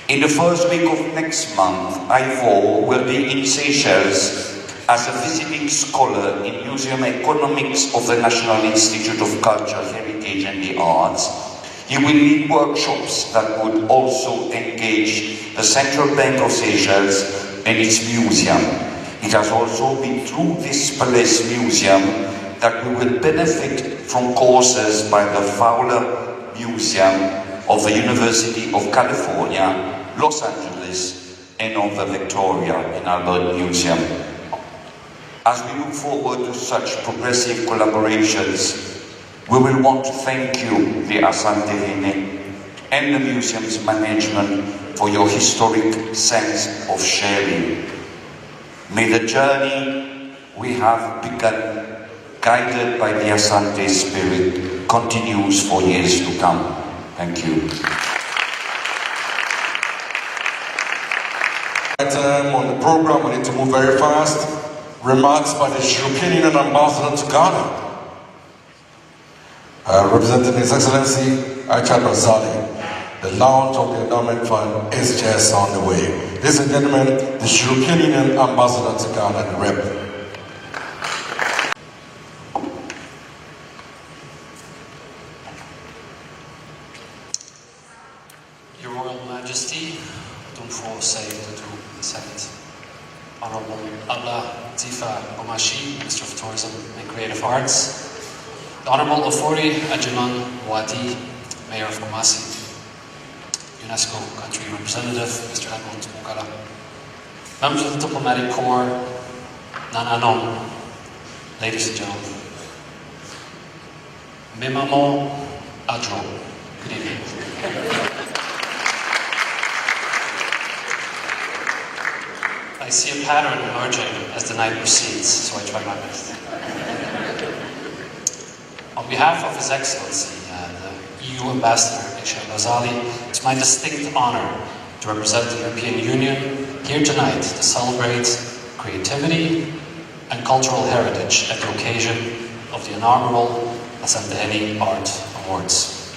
In the first week of next month, Ivo will be in Seychelles as a visiting scholar in Museum Economics of the National Institute of Culture, Heritage and the Arts. He will lead workshops that would also engage the Central Bank of Seychelles and its museum. It has also been through this Palace Museum that we will benefit from courses by the Fowler Museum of the University of California, Los Angeles, and of the Victoria and Albert Museum. As we look forward to such progressive collaborations, we will want to thank you, the Asante Hene, and the museum's management for your historic sense of sharing. May the journey we have begun, guided by the Asante spirit, continues for years to come. Thank you. On the program, we need to move very fast. Remarks by the European Union Ambassador to Ghana. Representing His Excellency Achad Razali. The launch of the endowment fund is just on the way. Ladies and gentlemen, the European Union Ambassador to Ghana, the Rep. Otumfuo Osei Tutu II. Honorable Abla Tifa Omashi, Minister of Tourism and Creative Arts. The Honorable Ofori Ajiman Wati, Mayor of Kumasi. UNESCO Country Representative, Mr. Edmund Mukala. Members of the Diplomatic Corps, Nananom, ladies and gentlemen. Memamo Adro. Good evening. I see a pattern emerging as the night proceeds, so I try my best. On behalf of His Excellency, the EU Ambassador, Isha Ghazali, it's my distinct honor to represent the European Union here tonight to celebrate creativity and cultural heritage at the occasion of the inaugural Asante Hene Art Awards.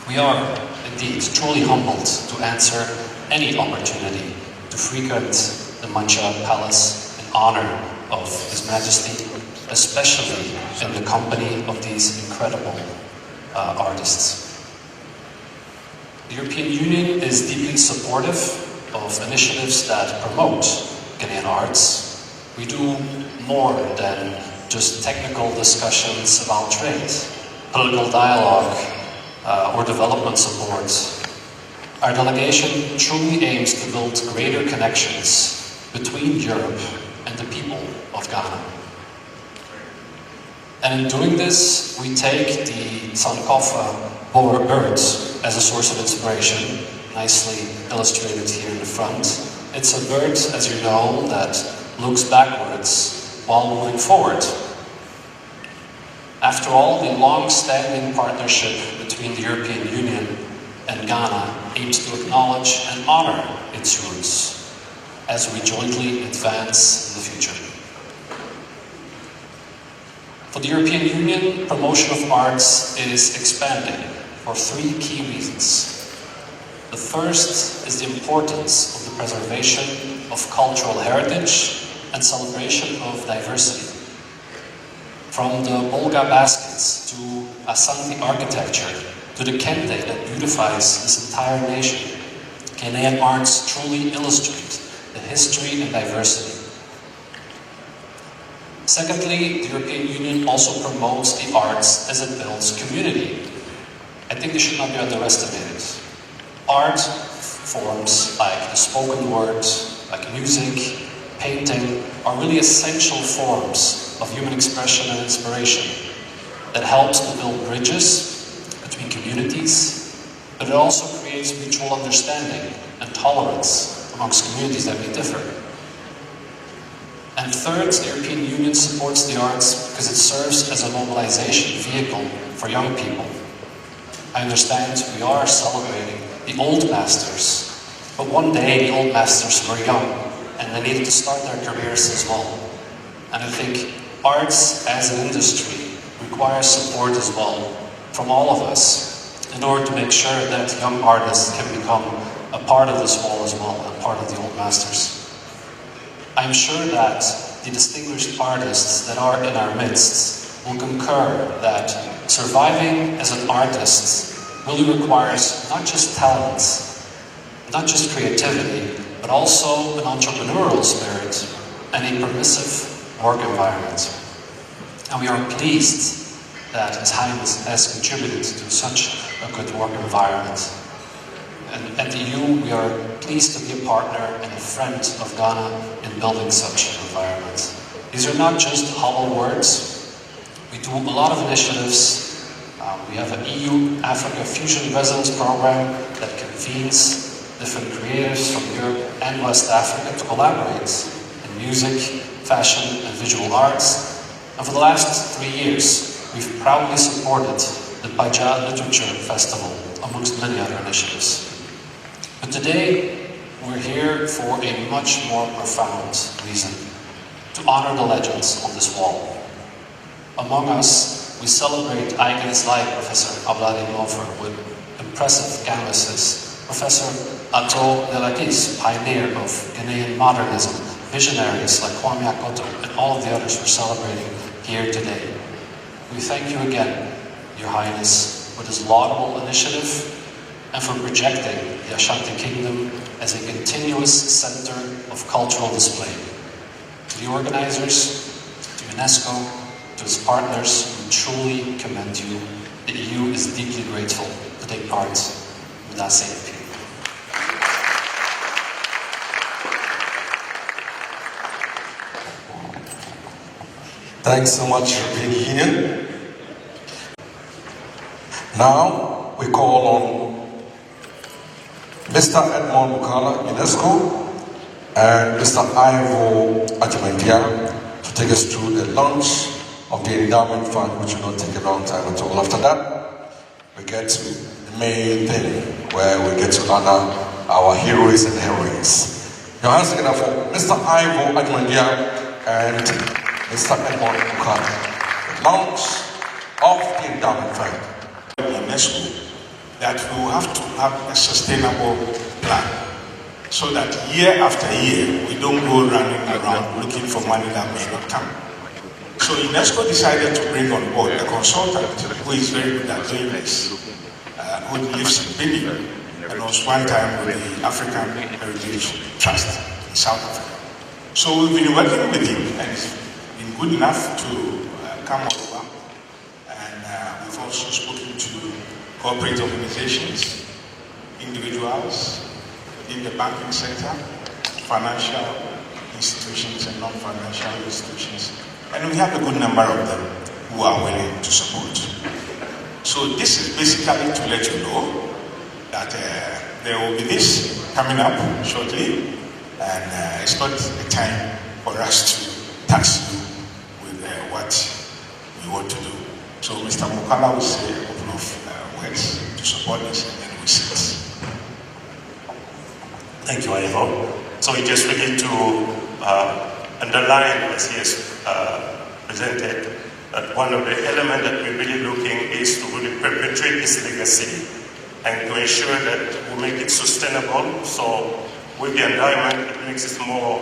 We are indeed truly humbled to answer any opportunity to frequent the Mancha Palace in honor of His Majesty, especially in the company of these incredible artists. The European Union is deeply supportive of initiatives that promote Ghanaian arts. We do more than just technical discussions about trade, political dialogue, or development support. Our delegation truly aims to build greater connections between Europe and the people of Ghana. And in doing this, we take the Sankofa bird as a source of inspiration, nicely illustrated here in the front. It's a bird, as you know, that looks backwards while moving forward. After all, the long-standing partnership between the European Union and Ghana aims to acknowledge and honor its roots as we jointly advance in the future. For the European Union, promotion of arts is expanding for three key reasons. The first is the importance of the preservation of cultural heritage and celebration of diversity. From the Bolga baskets to Asante architecture to the kente that beautifies this entire nation, Ghanaian arts truly illustrate the history and diversity. Secondly, the European Union also promotes the arts as it builds community. I think this should not be underestimated. Art forms like the spoken word, like music, painting, are really essential forms of human expression and inspiration that helps to build bridges between communities, but it also creates mutual understanding and tolerance amongst communities that may differ. And third, the European Union supports the arts because it serves as a mobilization vehicle for young people. I understand we are celebrating the old masters, but one day the old masters were young and they needed to start their careers as well. And I think arts as an industry requires support as well from all of us in order to make sure that young artists can become a part of this wall as well, a part of the old masters. I'm sure that the distinguished artists that are in our midst will concur that surviving as an artist really requires not just talent, not just creativity, but also an entrepreneurial spirit and a permissive work environment. And we are pleased that His Highness has contributed to such a good work environment. And at the EU, we are pleased to be a partner and a friend of Ghana in building such an environment. These are not just hollow words. We do a lot of initiatives. We have an EU-Africa Fusion Residence Program that convenes different creatives from Europe and West Africa to collaborate in music, fashion, and visual arts. And for the last 3 years, we've proudly supported the Baja Literature Festival, amongst many other initiatives. But today, we're here for a much more profound reason, to honor the legends on this wall. Among us, we celebrate icons like Professor Abladi Lofer with impressive canvases, Professor Ato Delakis, pioneer of Ghanaian modernism, visionaries like Kwame Akoto, and all of the others we're celebrating here today. We thank you again, Your Highness, for this laudable initiative and for projecting the Asante Kingdom as a continuous center of cultural display. To the organizers, to UNESCO, to its partners, we truly commend you. The EU is deeply grateful to take part in that same period. Thanks so much for being here. Now we call on Mr. Edmond Bukala, UNESCO, and Mr. Ivo Ajimendia to take us through the launch of the endowment fund, which will not take a long time at all. After that, we get to the main thing, where we get to honor our heroes and heroines. Your hands together for Mr. Ivo Ajimendia and Mr. Edmond Bukala. The launch of the endowment fund. UNESCO that we will have to have a sustainable plan so that year after year we don't go running around looking for money that may not come. So UNESCO decided to bring on board a consultant who is very good at doing this, who lives in Benin and was one time with the African Heritage Trust in South Africa. So we've been working with him and he's been good enough to come over, and we've also spoken to corporate organizations, individuals in the banking sector, financial institutions and non-financial institutions, and we have a good number of them who are willing to support. So this is basically to let you know that there will be this coming up shortly, and it's not a time for us to tax you with what we want to do. So Mr. Mukala will say a couple of words to support this, and then we sit. Thank you, Ivo. So we just really to underline, as he has presented, that one of the elements that we're really looking is to really perpetuate this legacy and to ensure that we make it sustainable. So with the endowment, it makes it more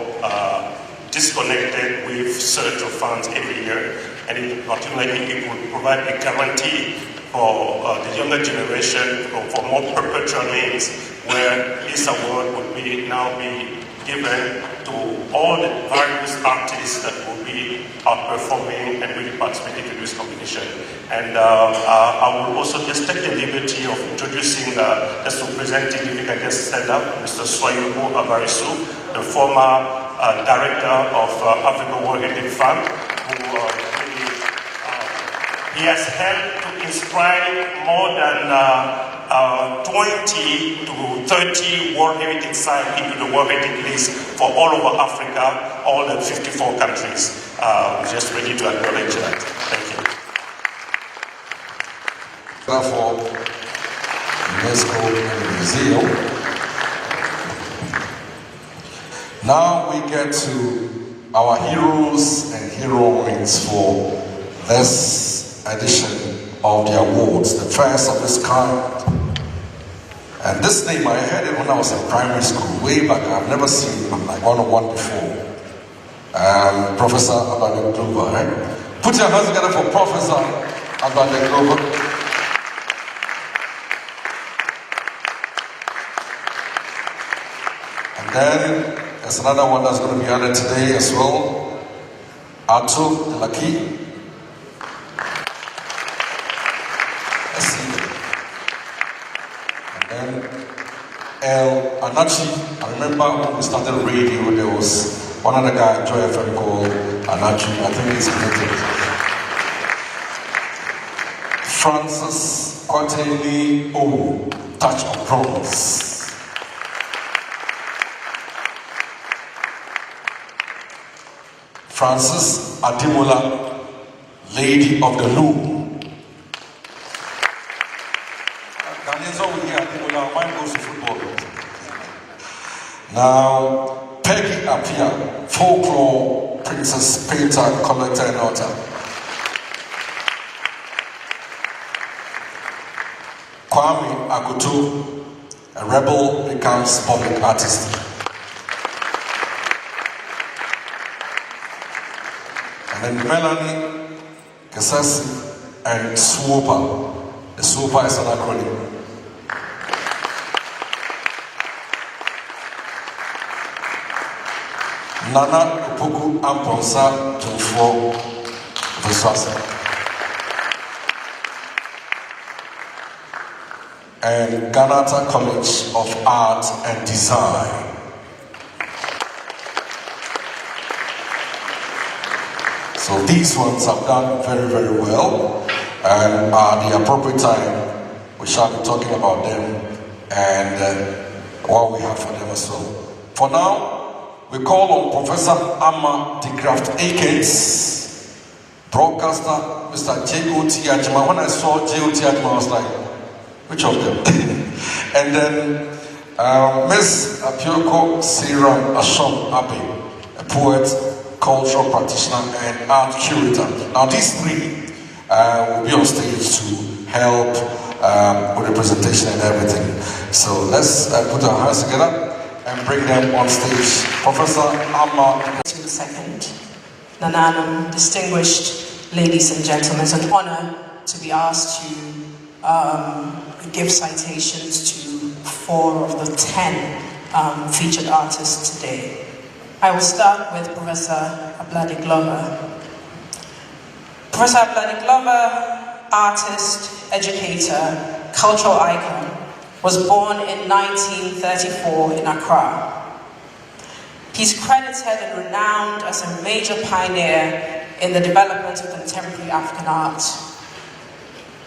disconnected with search of funds every year, and ultimately it will provide a guarantee for the younger generation for more perpetual means, where this award would now be given to all the various artists that will be performing and really participating in this competition. And I will also just take the liberty of introducing, just to present him, if I can just stand up, Mr. Swayubu Abarisu, the former director of Africa World Heritage Fund, who he has helped to inscribe more than 20 to 30 World Heritage Sites into the World Heritage List for all over Africa, all the 54 countries. We're just ready to acknowledge that. Thank you. For UNESCO and the museum. Now we get to our heroes and heroines for this edition of the awards, the first of its kind. And this name, I heard it when I was in primary school, way back. I've never seen like one-on-one before. Professor Alandu Media, right? Put your hands together for Professor Alandu Media. And then there's another one that's going to be added today as well. Ato Delaki. El Anachi. I remember when we started radio, there was one other guy, Joy FM, called Anachi. I think he's connected. Francis Oteni O, Touch of Promise. Francis Ademola, Lady of the Loom. Ghanaians over here, Ademola, mine goes to football. Now, Peggy Apia, folklore princess, painter, collector, and author. Kwame Akoto, a rebel becomes public artist. And then Melanie Kesasi and Swopa. The Swopa is an acronym. Nana Opoku Amponsa Tumfo Veswasa, and Ghanaian College of Art and Design. So these ones have done very, very well, and at the appropriate time, we shall be talking about them and what we have for them as well. For now, we call on Professor Amma de Graft Akins, broadcaster, Mr. J.O.T. Ajima. When I saw J.O.T. Ajima, I was like, which of them? And then Ms. Apioko Siram Ashom Abe, a poet, cultural practitioner, and art curator. Now these three will be on stage to help with the presentation and everything. So let's put our hands together and bring them on stage. Professor Amma. To the second, Nananum, distinguished ladies and gentlemen, it's an honor to be asked to give citations to 4 of the 10 featured artists today. I will start with Professor Ablade Glover. Professor Ablade Glover, artist, educator, cultural icon, was born in 1934 in Accra. He's credited and renowned as a major pioneer in the development of contemporary African art.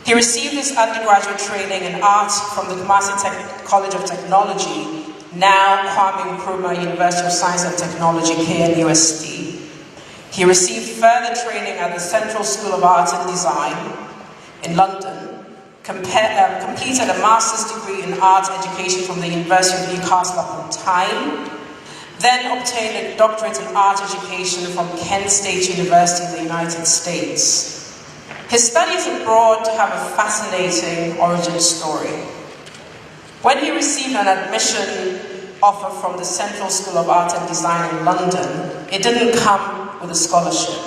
He received his undergraduate training in art from the Kumasi College of Technology, now Kwame Nkrumah University of Science and Technology, KNUST. He received further training at the Central School of Art and Design in London, completed a master's degree in art education from the University of Newcastle upon Tyne, then obtained a doctorate in art education from Kent State University in the United States. His studies abroad have a fascinating origin story. When he received an admission offer from the Central School of Art and Design in London, it didn't come with a scholarship.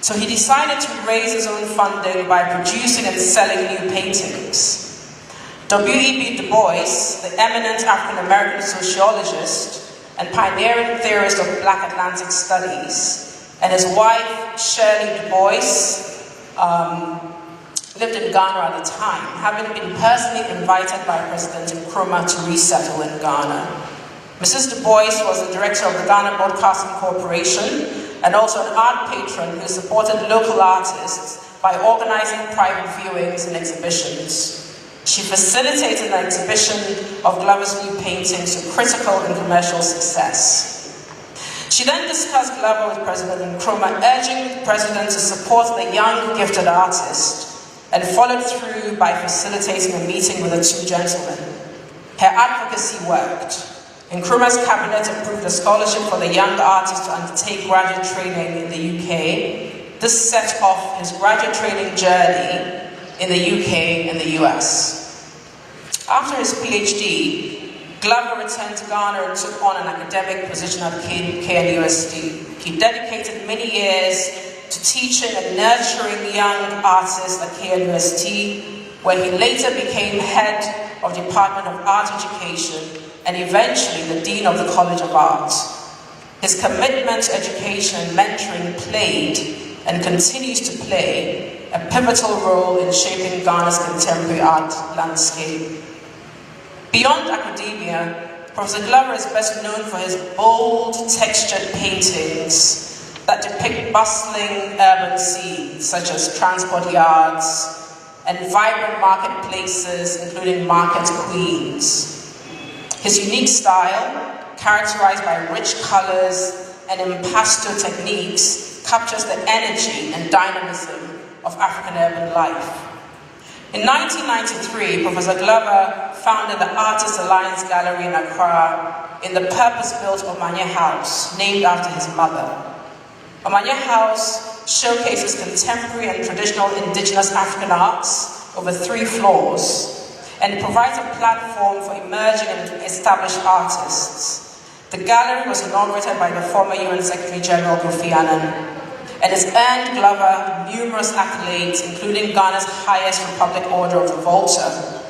So he decided to raise his own funding by producing and selling new paintings. W.E.B. Du Bois, the eminent African-American sociologist and pioneering theorist of Black Atlantic studies, and his wife, Shirley Du Bois, lived in Ghana at the time, having been personally invited by President Nkrumah to resettle in Ghana. Mrs. Du Bois was the director of the Ghana Broadcasting Corporation and also an art patron who supported local artists by organizing private viewings and exhibitions. She facilitated an exhibition of Glover's new paintings to critical and commercial success. She then discussed Glover with President Nkrumah, urging the president to support the young, gifted artist, and followed through by facilitating a meeting with the two gentlemen. Her advocacy worked. Nkrumah's cabinet approved a scholarship for the young artist to undertake graduate training in the UK. This set off his graduate training journey in the UK and the US. After his PhD, Glover returned to Ghana and took on an academic position at KNUST. He dedicated many years to teaching and nurturing young artists at KNUST, where he later became head of the Department of Art Education and eventually the Dean of the College of Art. His commitment to education and mentoring played and continues to play a pivotal role in shaping Ghana's contemporary art landscape. Beyond academia, Professor Glover is best known for his bold, textured paintings that depict bustling urban scenes, such as transport yards and vibrant marketplaces, including market queens. His unique style, characterized by rich colors and impasto techniques, captures the energy and dynamism of African urban life. In 1993, Professor Glover founded the Artists Alliance Gallery in Accra in the purpose-built Omanye House, named after his mother. Omanye House showcases contemporary and traditional indigenous African arts over 3 floors, and provides a platform for emerging and established artists. The gallery was inaugurated by the former UN Secretary General Kofi Annan, and has earned Glover numerous accolades, including Ghana's highest Republic Order of the Volta.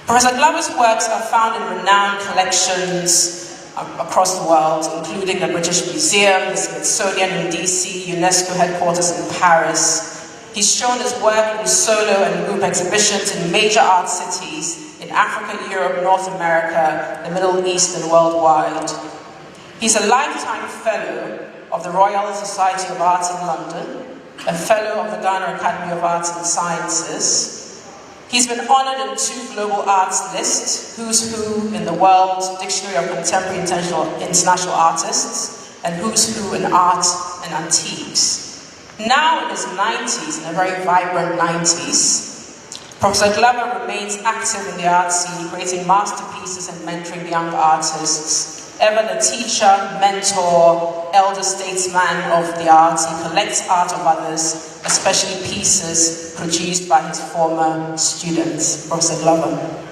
Professor Glover's works are found in renowned collections across the world, including the British Museum, the Smithsonian in DC, UNESCO headquarters in Paris. He's shown his work in solo and group exhibitions in major art cities in Africa, Europe, North America, the Middle East, and worldwide. He's a lifetime fellow of the Royal Society of Arts in London, a fellow of the Ghana Academy of Arts and Sciences. He's been honored in 2 global arts lists, Who's Who in the World Dictionary of Contemporary International Artists, and Who's Who in Art and Antiques. Now in his 90s, in a very vibrant 90s, Professor Glover remains active in the art scene, creating masterpieces and mentoring young artists. Ever the teacher, mentor, elder statesman of the arts, he collects art of others, especially pieces produced by his former students. Professor Glover.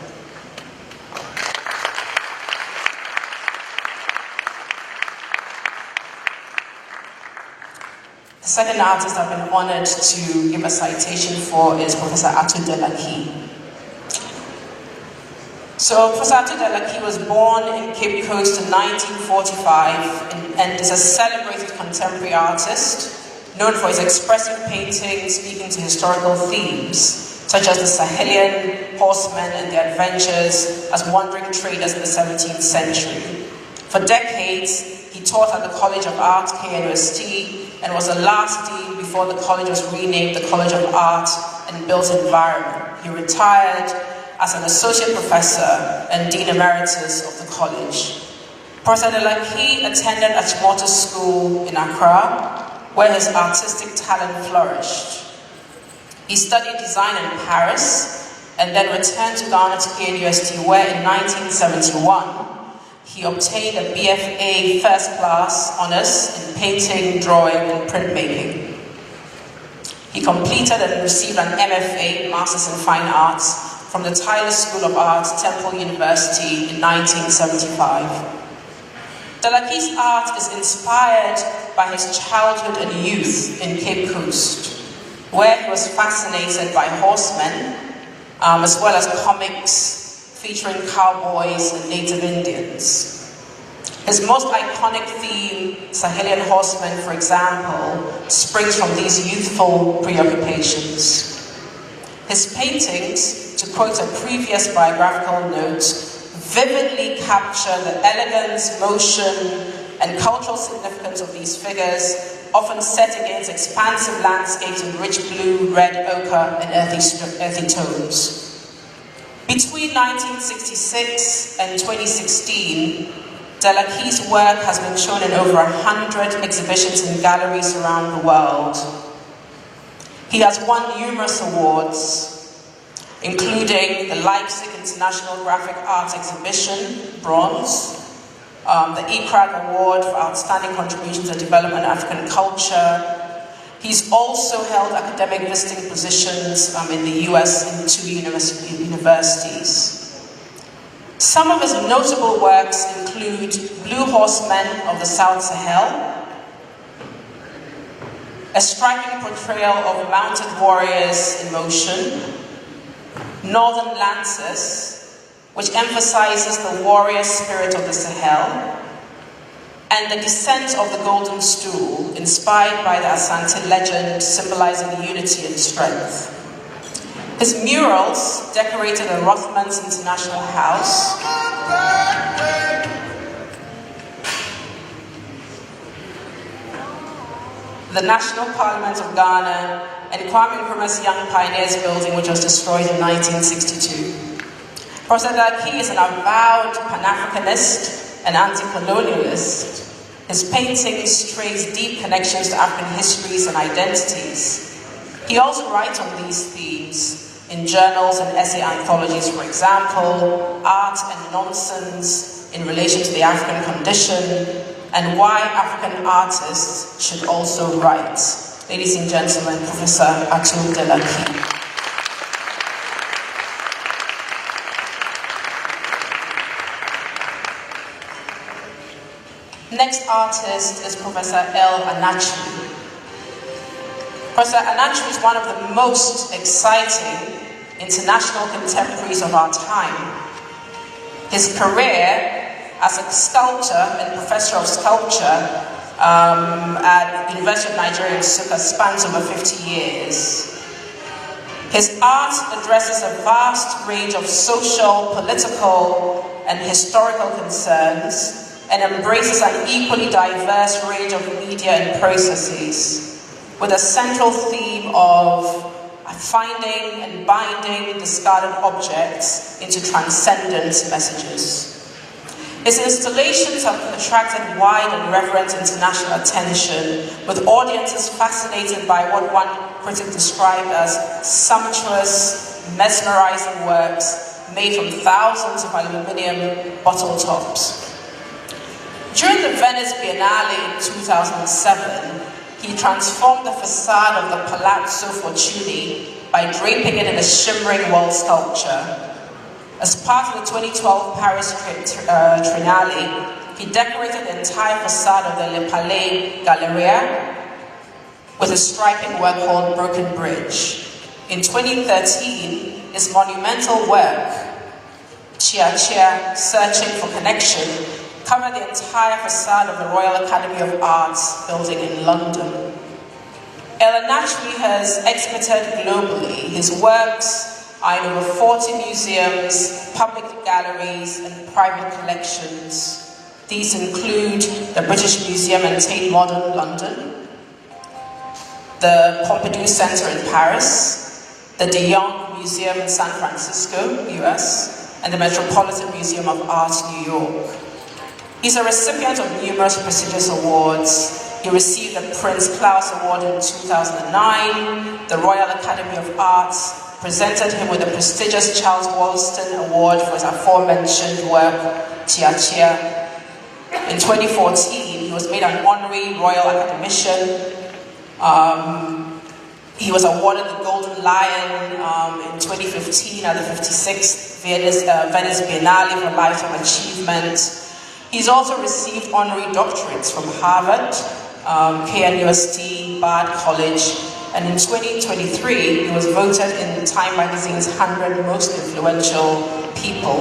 The second artist I've been honored to give a citation for is Professor Atu Delaki. So Professor Atu Delaki was born in Cape Coast in 1945 and is a celebrated contemporary artist known for his expressive paintings speaking to historical themes, such as the Sahelian horsemen and their adventures as wandering traders in the 17th century. For decades, he taught at the College of Art, KNUST, and was the last dean before the college was renamed the College of Art and Built Environment. He retired as an associate professor and dean emeritus of the college. Professor Delaki attended Achimota School in Accra, where his artistic talent flourished. He studied design in Paris and then returned to Ghana to KNUST, where in 1971, he obtained a BFA First Class Honours in painting, drawing, and printmaking. He completed and received an MFA, Masters in Fine Arts, from the Tyler School of Art, Temple University in 1975. Delaki's art is inspired by his childhood and youth in Cape Coast, where he was fascinated by horsemen, as well as comics featuring cowboys and native Indians. His most iconic theme, Sahelian horsemen, for example, springs from these youthful preoccupations. His paintings, to quote a previous biographical note, vividly capture the elegance, motion, and cultural significance of these figures, often set against expansive landscapes in rich blue, red, ochre, and earthy tones. Between 1966 and 2016, Delaki's work has been shown in over 100 exhibitions in galleries around the world. He has won numerous awards, including the Leipzig International Graphic Arts Exhibition, bronze, the ECRAG Award for Outstanding Contribution to Development of African Culture. He's also held academic visiting positions in the US in 2 universities. Some of his notable works include Blue Horsemen of the South Sahel, a striking portrayal of mounted warriors in motion, Northern Lancers, which emphasizes the warrior spirit of the Sahel, and the descent of the Golden Stool, inspired by the Asante legend symbolizing unity and strength. His murals, decorated at Rothman's International House, the National Parliament of Ghana, and Kwame Nkrumah's Young Pioneers Building, which was destroyed in 1962. Professor Delaki is an avowed Pan-Africanist and anti-colonialist. His paintings trace deep connections to African histories and identities. He also writes on these themes in journals and essay anthologies, for example, Art and Nonsense in relation to the African condition, and why African artists should also write. Ladies and gentlemen, Professor Atu Delaki. Next artist is Professor El Anachu. Professor Anachu is one of the most exciting international contemporaries of our time. His career as a sculptor and professor of sculpture at University of Nigeria in Nsukka spans over 50 years. His art addresses a vast range of social, political, and historical concerns and embraces an equally diverse range of media and processes, with a central theme of finding and binding discarded objects into transcendent messages. His installations have attracted wide and reverent international attention, with audiences fascinated by what one critic described as sumptuous, mesmerizing works made from thousands of aluminium bottle tops. During the Venice Biennale in 2007, he transformed the facade of the Palazzo Fortuny by draping it in a shimmering wall sculpture. As part of the 2012 Paris Triennale, he decorated the entire facade of the Le Palais Galleria with a striking work called Broken Bridge. In 2013, his monumental work, Chia Chia, Searching for Connection, covered the entire facade of the Royal Academy of Arts building in London. El Nachwi has exhibited globally. His works are in over 40 museums, public galleries, and private collections. These include the British Museum and Tate Modern, London, the Pompidou Center in Paris, the De Young Museum in San Francisco, US, and the Metropolitan Museum of Art, New York. He's a recipient of numerous prestigious awards. He received the Prince Claus Award in 2009, the Royal Academy of Arts presented him with the prestigious Charles Wollaston Award for his aforementioned work, Chia Chia. In 2014, he was made an honorary Royal Academician. He was awarded the Golden Lion in 2015 at the 56th Venice Biennale for Lifetime Achievement. He's also received honorary doctorates from Harvard, KNUST, Bard College, and in 2023, he was voted in Time Magazine's 100 Most Influential People.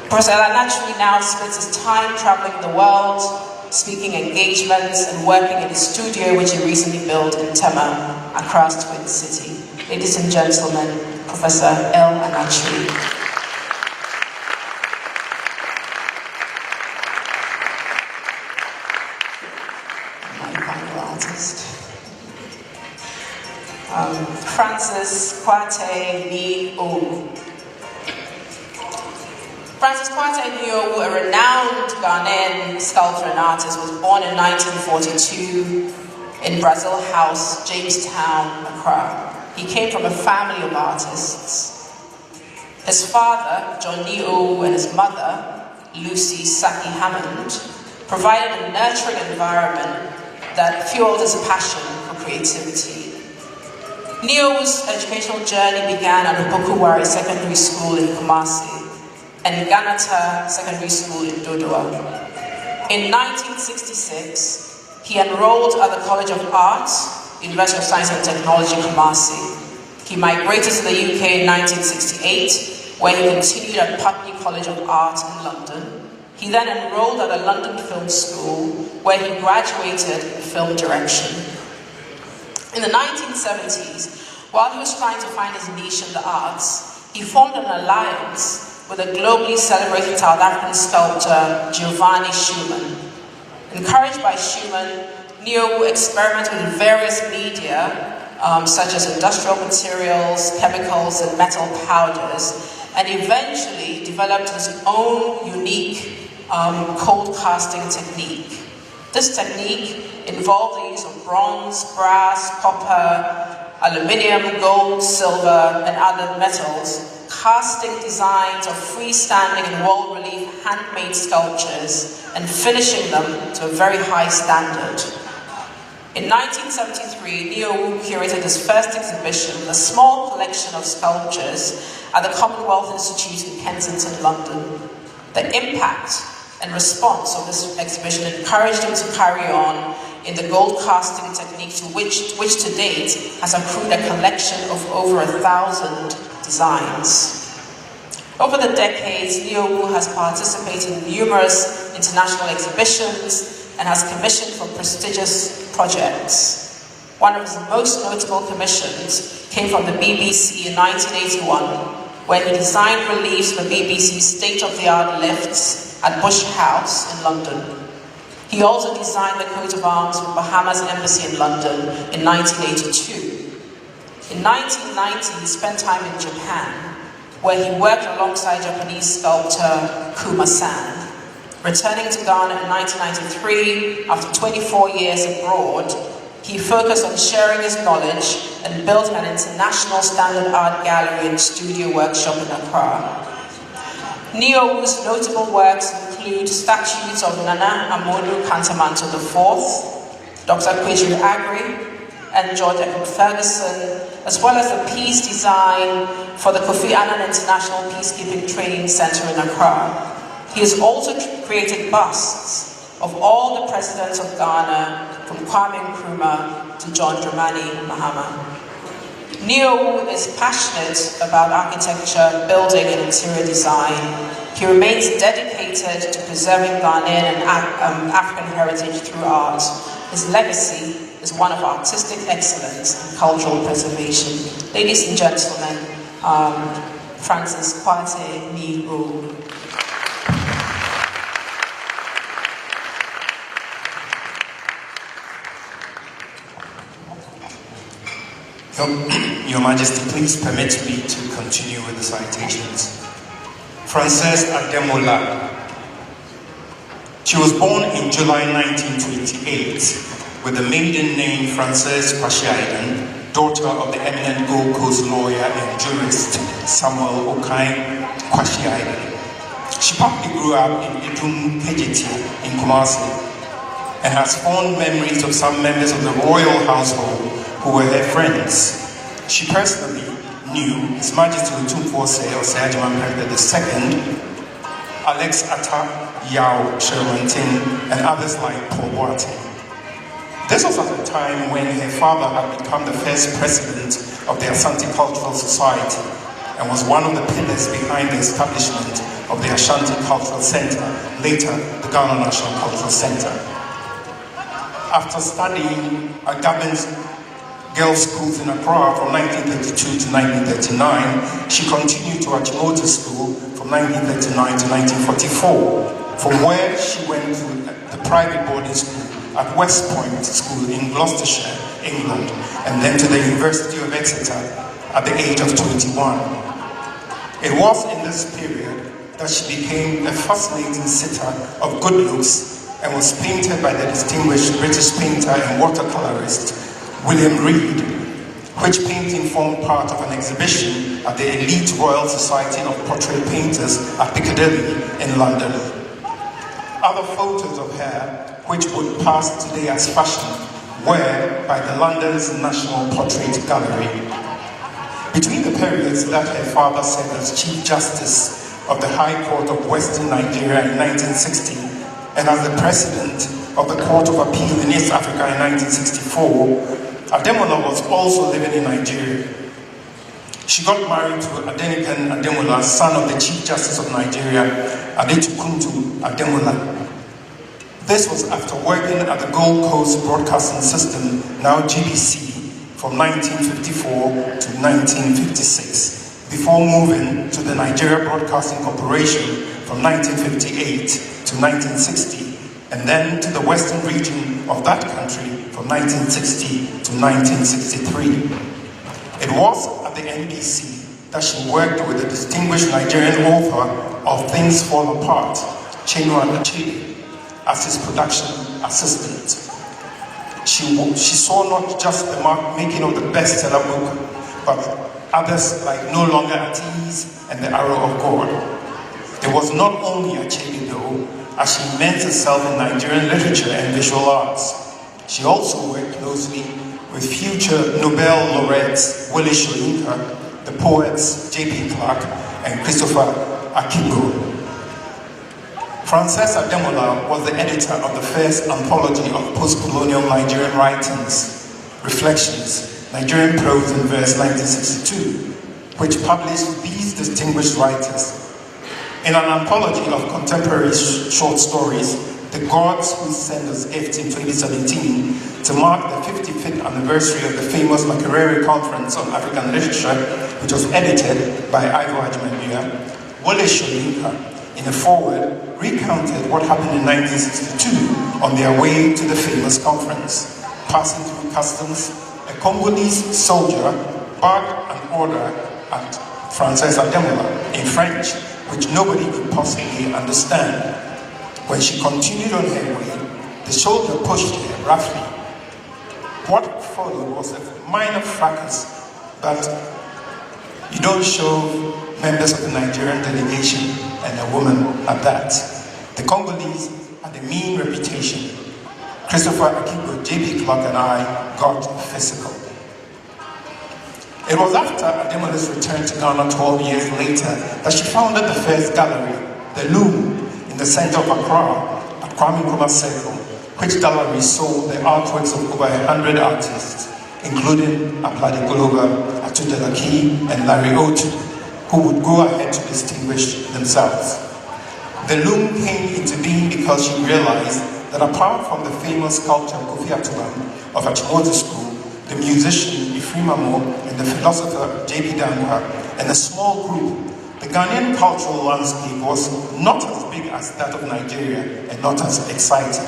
Professor El Nachwi now splits his time traveling the world, speaking engagements, and working in his studio, which he recently built in Tema, Accra's Twin City. Ladies and gentlemen, Professor El Nachwi. Francis Kwate Ni-Owu. Francis Kwate Ni-Owu, a renowned Ghanaian sculptor and artist, was born in 1942 in Brazil House, Jamestown, Accra. He came from a family of artists. His father, John Ni-Owu, and his mother, Lucy Saki Hammond, provided a nurturing environment that fueled his passion for creativity. Ni-Owu's educational journey began at Opokuwari Secondary School in Kumasi and Ganata Secondary School in Dodoa. In 1966, he enrolled at the College of Art, University of Science and Technology, Kumasi. He migrated to the UK in 1968, where he continued at Putney College of Art in London. He then enrolled at the London Film School, where he graduated in film direction. In the 1970s, while he was trying to find his niche in the arts, he formed an alliance with a globally celebrated South African sculptor, Giovanni Schumann. Encouraged by Schumann, Ni-Owu experimented with various media, such as industrial materials, chemicals, and metal powders, and eventually developed his own unique cold casting technique. This technique involved the use of bronze, brass, copper, aluminium, gold, silver, and other metals, casting designs of freestanding and wall-relief handmade sculptures and finishing them to a very high standard. In 1973, Ni-Owu curated his first exhibition, a small collection of sculptures at the Commonwealth Institute in Kensington, London. The impact and response of this exhibition encouraged him to carry on in the gold casting technique, to which to date has accrued a collection of over 1,000 designs. Over the decades, Niowu has participated in numerous international exhibitions and has commissioned for prestigious projects. One of his most notable commissions came from the BBC in 1981, where he designed reliefs for BBC's state-of-the-art lifts at Bush House in London. He also designed the coat of arms for Bahamas Embassy in London in 1982. In 1990, he spent time in Japan, where he worked alongside Japanese sculptor Kuma-san. Returning to Ghana in 1993, after 24 years abroad, he focused on sharing his knowledge and built an international standard art gallery and studio workshop in Accra. Niowu's notable works include statues of Nana Amodu Kantamanto IV, Dr. Kwesi Agri, and George Eckert Ferguson, as well as the piece design for the Kofi Annan International Peacekeeping Training Center in Accra. He has also created busts of all the presidents of Ghana, from Kwame Nkrumah to John Dramani Mahama. Niowu is passionate about architecture, building, and interior design. He remains dedicated to preserving Ghanaian and African heritage through art. His legacy is one of artistic excellence and cultural preservation. Ladies and gentlemen, Francis Kwate Niowu. Your Majesty, please permit me to continue with the citations. Frances Ademola. She was born in July 1928 with the maiden name Frances Kwasi, daughter of the eminent Gold Coast lawyer and jurist Samuel Okai Kwasi. She probably grew up in Idum Kejiti in Kumasi and has fond memories of some members of the royal household who were her friends. She personally knew His Majesty Otumfuose Osagyefo II, Alex Atta Yao Sherwantin, and others like Paul Boateng. This was at a time when her father had become the first president of the Asante Cultural Society and was one of the pillars behind the establishment of the Asante Cultural Center, later the Ghana National Cultural Center. After studying at government girls' schools in Accra from 1932 to 1939, she continued to Achimota School from 1939 to 1944, from where she went to the private boarding school at West Point School in Gloucestershire, England, and then to the University of Exeter at the age of 21. It was in this period that she became a fascinating sitter of good looks and was painted by the distinguished British painter and watercolorist William Reed, which painting formed part of an exhibition at the elite Royal Society of Portrait Painters at Piccadilly in London. Other photos of her, which would pass today as fashion, were by the London's National Portrait Gallery. Between the periods that her father served as Chief Justice of the High Court of Western Nigeria in 1960 and as the President of the Court of Appeal in East Africa in 1964, Ademola was also living in Nigeria. She got married to Adenikan Ademola, son of the Chief Justice of Nigeria, Adetukuntu Ademola. This was after working at the Gold Coast Broadcasting System, now GBC, from 1954 to 1956, before moving to the Nigeria Broadcasting Corporation from 1958 to 1960, and then to the western region of that country from 1960 to 1963. It was at the NBC that she worked with the distinguished Nigerian author of Things Fall Apart, Chinua Achebe, as his production assistant. She saw not just the making of the bestseller book, but others like No Longer at Ease and The Arrow of God. It was not only Achebe though, as she immersed herself in Nigerian literature and visual arts. She also worked closely with future Nobel laureates Willie Soyinka, the poets J.P. Clark and Christopher Akigbo. Frances Ademola was the editor of the first anthology of post-colonial Nigerian writings, Reflections, Nigerian Prose and Verse 1962, which published these distinguished writers In an anthology of contemporary short stories, The Gods Who Send Us Gifts in 2017, to mark the 55th anniversary of the famous Makerere Conference on African Literature, which was edited by Ivo Ajimabia, Wole Soyinka, in a foreword, recounted what happened in 1962 on their way to the famous conference. Passing through customs, a Congolese soldier barked an order at Frances Ademola in French, which nobody could possibly understand. When she continued on her way, the soldier pushed her roughly. What followed was a minor fracas, but you don't show members of the Nigerian delegation and a woman at that. The Congolese had a mean reputation. Christopher Akibo, J.P. Clark and I got physical. It was after Ademola's return to Ghana 12 years later that she founded the first gallery, The Loom, in the center of Accra, at Kwame Nkrumah Circle, which gallery sold the artworks of over 100 artists, including Ablade Goloba, Atu Delaki, and Larry Otu, who would go ahead to distinguish themselves. The Loom came into being because she realized that apart from the famous sculptor Kofi Atuban of Achimota School, the musician Ifrimamo, and the philosopher J.P. Dankwa, and a small group, the Ghanaian cultural landscape was not as big as that of Nigeria and not as exciting.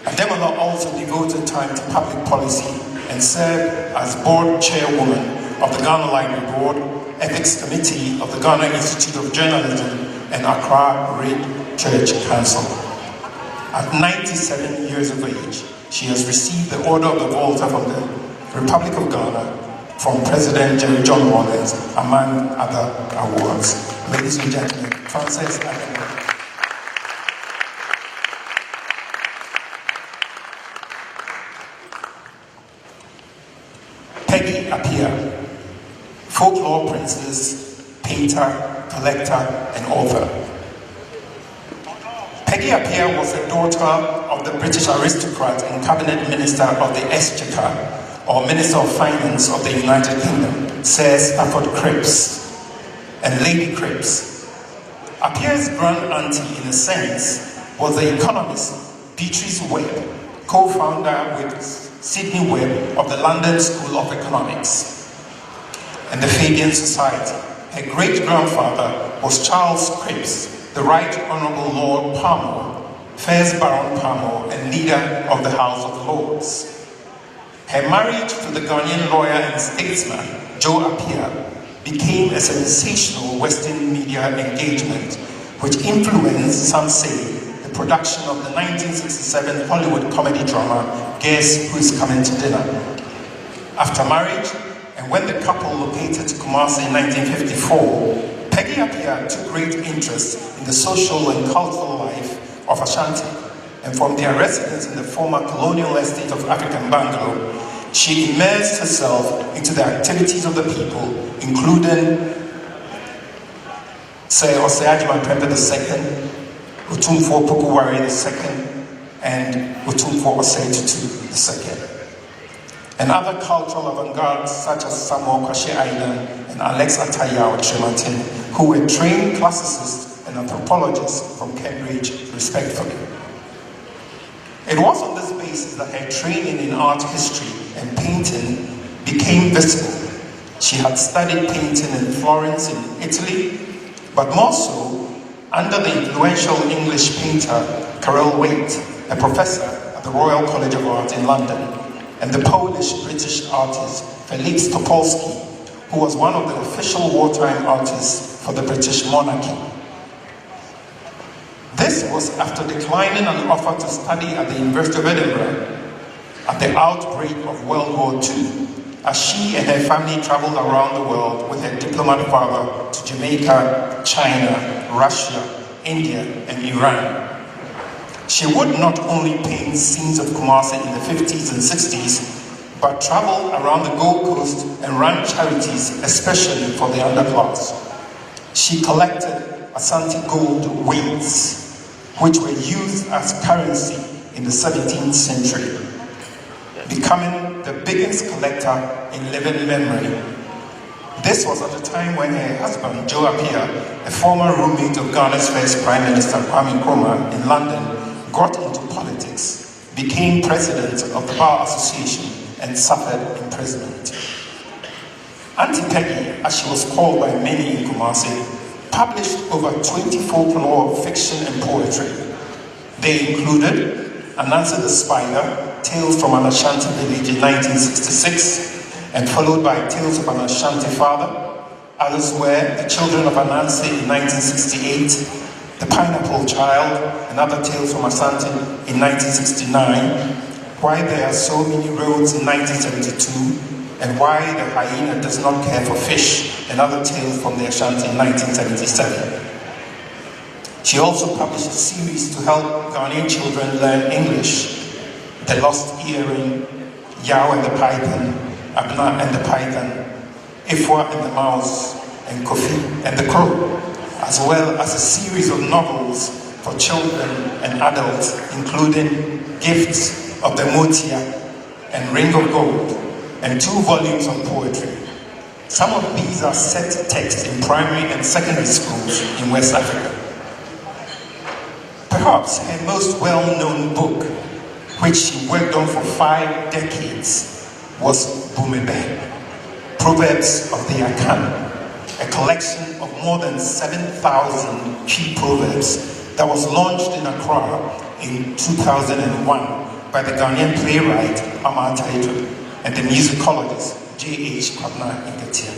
Ademola also devoted time to public policy and served as board chairwoman of the Ghana Library Board, Ethics Committee of the Ghana Institute of Journalism, and Accra Red Church Council. At 97 years of age, she has received the Order of the Volta from the Republic of Ghana from President Jerry John Rawlings, among other awards. Ladies and gentlemen, Frances Ademola. Peggy Appiah, folklore princess, painter, collector, and author. Peggy Appiah was the daughter of the British aristocrat and cabinet minister of the Exchequer, or Minister of Finance of the United Kingdom, Sir Stafford Cripps, and Lady Cripps. Appiah's grand auntie, in a sense, was the economist Beatrice Webb, co-founder with Sidney Webb of the London School of Economics and the Fabian Society. Her great-grandfather was Charles Cripps, the Right Honourable Lord Palmer, first Baron Palmer and leader of the House of Lords. Her marriage to the Ghanaian lawyer and statesman, Joe Appiah, became a sensational Western media engagement, which influenced, some say, the production of the 1967 Hollywood comedy drama, Guess Who's Coming to Dinner. After marriage, and when the couple located to Kumasi in 1954, Peggy Appiah took great interest in the social and cultural life of Asante, and from their residence in the former colonial estate of African Bangalo, she immersed herself into the activities of the people, including Sir Oseajima Pembe II, Otumfuo Pukuwari II, and Otumfuo Osei Tutu II. And other cultural avant-gardes such as Samuel Kwashe Aidan and Alex Atayao Tremartin, who were trained classicists and anthropologists from Cambridge, respectively. It was on this basis that her training in art history and painting became visible. She had studied painting in Florence in Italy, but more so under the influential English painter Karel Waite, a professor at the Royal College of Art in London, and the Polish-British artist Felix Topolsky, who was one of the official wartime artists for the British monarchy. This was after declining an offer to study at the University of Edinburgh at the outbreak of World War II, as she and her family traveled around the world with her diplomat father to Jamaica, China, Russia, India, and Iran. She would not only paint scenes of Kumasi in the 50s and 60s, but traveled around the Gold Coast and ran charities, especially for the underclass. She collected Asante gold weights, which were used as currency in the 17th century, becoming the biggest collector in living memory. This was at a time when her husband, Joe Appiah, a former roommate of Ghana's first Prime Minister Kwame Nkrumah in London, got into politics, became president of the Bar Association, and suffered imprisonment. Auntie Peggy, as she was called by many in Kumasi, published over 20 folklore, fiction, and poetry. They included Anansi the Spider, Tales from an Ashanti Village in 1966, and followed by Tales of an Ashanti Father. Others were The Children of Anansi in 1968, The Pineapple Child, and other Tales from Asante in 1969, Why There Are So Many Roads in 1972, and Why the Hyena Does Not Care for Fish, and other tales from the Ashanti in 1977. She also published a series to help Ghanaian children learn English: The Lost Earring, Yao and the Python, Abna and the Python, Ifwa and the Mouse, and Kofi and the Crow, as well as a series of novels for children and adults, including Gifts of the Motia and Ring of Gold, and 2 volumes of poetry. Some of these are set text in primary and secondary schools in West Africa. Perhaps her most well-known book, which she worked on for 5 decades, was Bumebe, Proverbs of the Akan, a collection of more than 7,000 key proverbs that was launched in Accra in 2001 by the Ghanaian playwright Amar Taito and the musicologist J.H. Kwabena Nketia.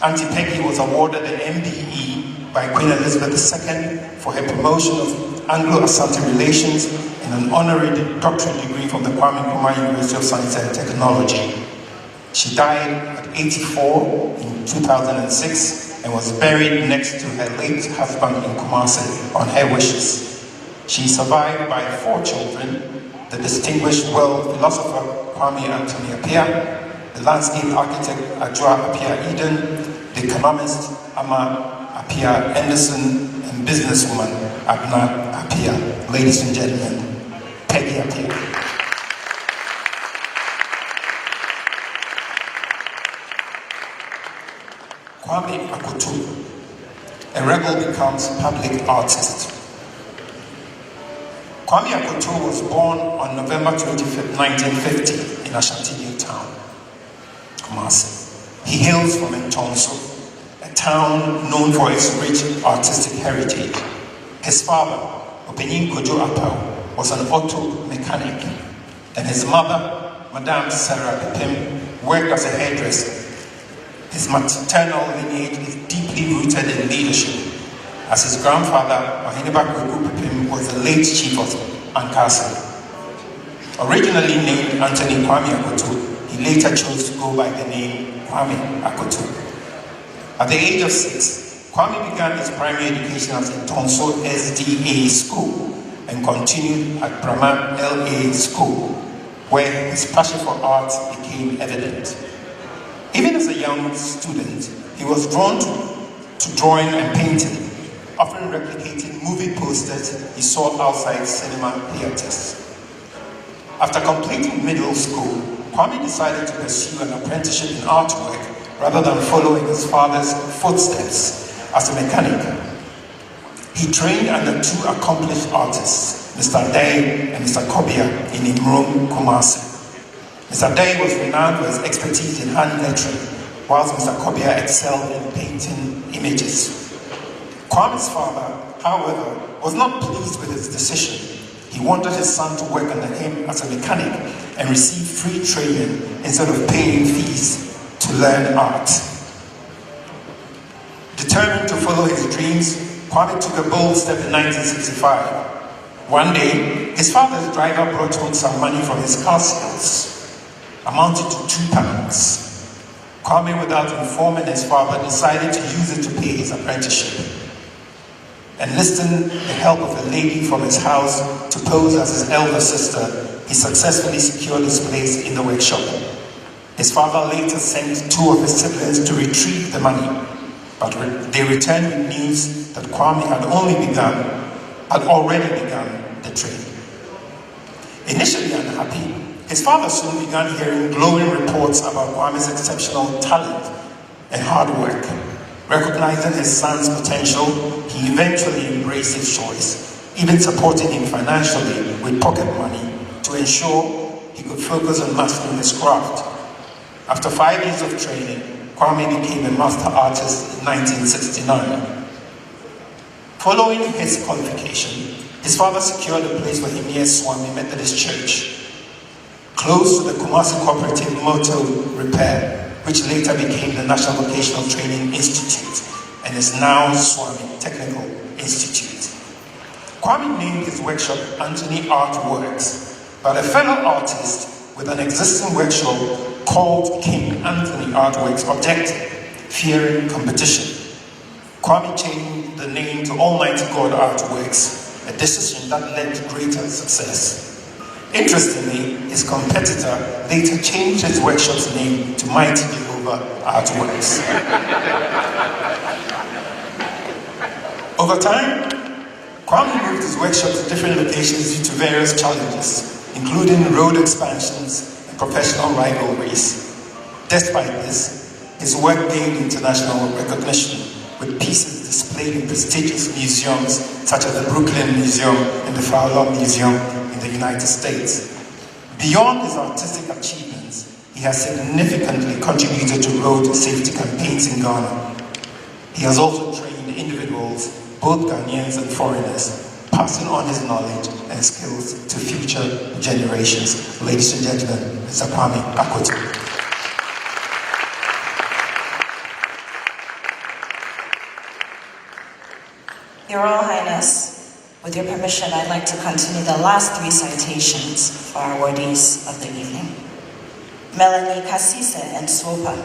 Auntie Peggy was awarded an MBE by Queen Elizabeth II for her promotion of Anglo-Asante relations and an honorary doctorate degree from the Kwame Nkrumah University of Science and Technology. She died at 84 in 2006 and was buried next to her late husband in Kumasi on her wishes. She is survived by 4 children: the distinguished world philosopher Kwame Anthony Appiah, the landscape architect Adjoa Appiah Eden, the economist Ama Appiah Anderson, and businesswoman Abna Appiah. Ladies and gentlemen, Peggy Appiah. Kwame Akoto, a rebel becomes public artist. Kwame Akoto was born on November 25, 1950 in Ashanti New Town, Kumasi. He hails from Ntonso, a town known for its rich artistic heritage. His father, Openyin Kojo Apau, was an auto mechanic, and his mother, Madame Sarah Pipim, worked as a hairdresser. His maternal lineage is deeply rooted in leadership, as his grandfather, Mahiniba Kogu Pipim, was the late chief of Ankasa. Originally named Anthony Kwame Akoto, he later chose to go by the name Kwame Akoto. At the age of 6, Kwame began his primary education at Ntonso SDA School and continued at Brahman LA School, where his passion for art became evident. Even as a young student, he was drawn to drawing and painting, often replicating movie posters he saw outside cinema theaters. After completing middle school, Kwame decided to pursue an apprenticeship in artwork rather than following his father's footsteps as a mechanic. He trained under 2 accomplished artists, Mr. Day and Mr. Kobia, in Imrum, Kumasi. Mr. Day was renowned for his expertise in hand lettering, whilst Mr. Kobia excelled in painting images. Kwame's father, however, was not pleased with his decision. He wanted his son to work under him as a mechanic and receive free training instead of paying fees to learn art. Determined to follow his dreams, Kwame took a bold step in 1965. One day, his father's driver brought home some money from his car sales, amounted to £2. Kwame, without informing his father, decided to use it to pay his apprenticeship. Enlisting the help of a lady from his house to pose as his elder sister, he successfully secured his place in the workshop. His father later sent 2 of his siblings to retrieve the money, but they returned with news that Kwame had already begun the trade. Initially unhappy, his father soon began hearing glowing reports about Kwame's exceptional talent and hard work. Recognizing his son's potential, he eventually embraced his choice, even supporting him financially with pocket money to ensure he could focus on mastering his craft. After 5 years of training, Kwame became a master artist in 1969. Following his qualification, his father secured a place for him near Swami Methodist Church, close to the Kumasi Cooperative Motor Repair, which later became the National Vocational Training Institute and is now Swami Technical Institute. Kwame named his workshop Anthony Artworks, but a fellow artist with an existing workshop called King Anthony Artworks objected, fearing competition. Kwame changed the name to Almighty God Artworks, a decision that led to greater success. Interestingly, his competitor later changed his workshop's name to Mighty Jehovah Artworks. Over time, Kwame moved his workshop to different locations due to various challenges, including road expansions and professional rivalries. Despite this, his work gained international recognition, with pieces displayed in prestigious museums such as the Brooklyn Museum and the Fowler Museum in the United States. Beyond his artistic achievements, he has significantly contributed to road safety campaigns in Ghana. He has also trained individuals, both Ghanaians and foreigners, passing on his knowledge and skills to future generations. Ladies and gentlemen, Mr. Kwame Akoto. Your Royal Highness, with your permission, I'd like to continue the last 3 citations for our awardees of the evening. Melanie Kasise and Swopa.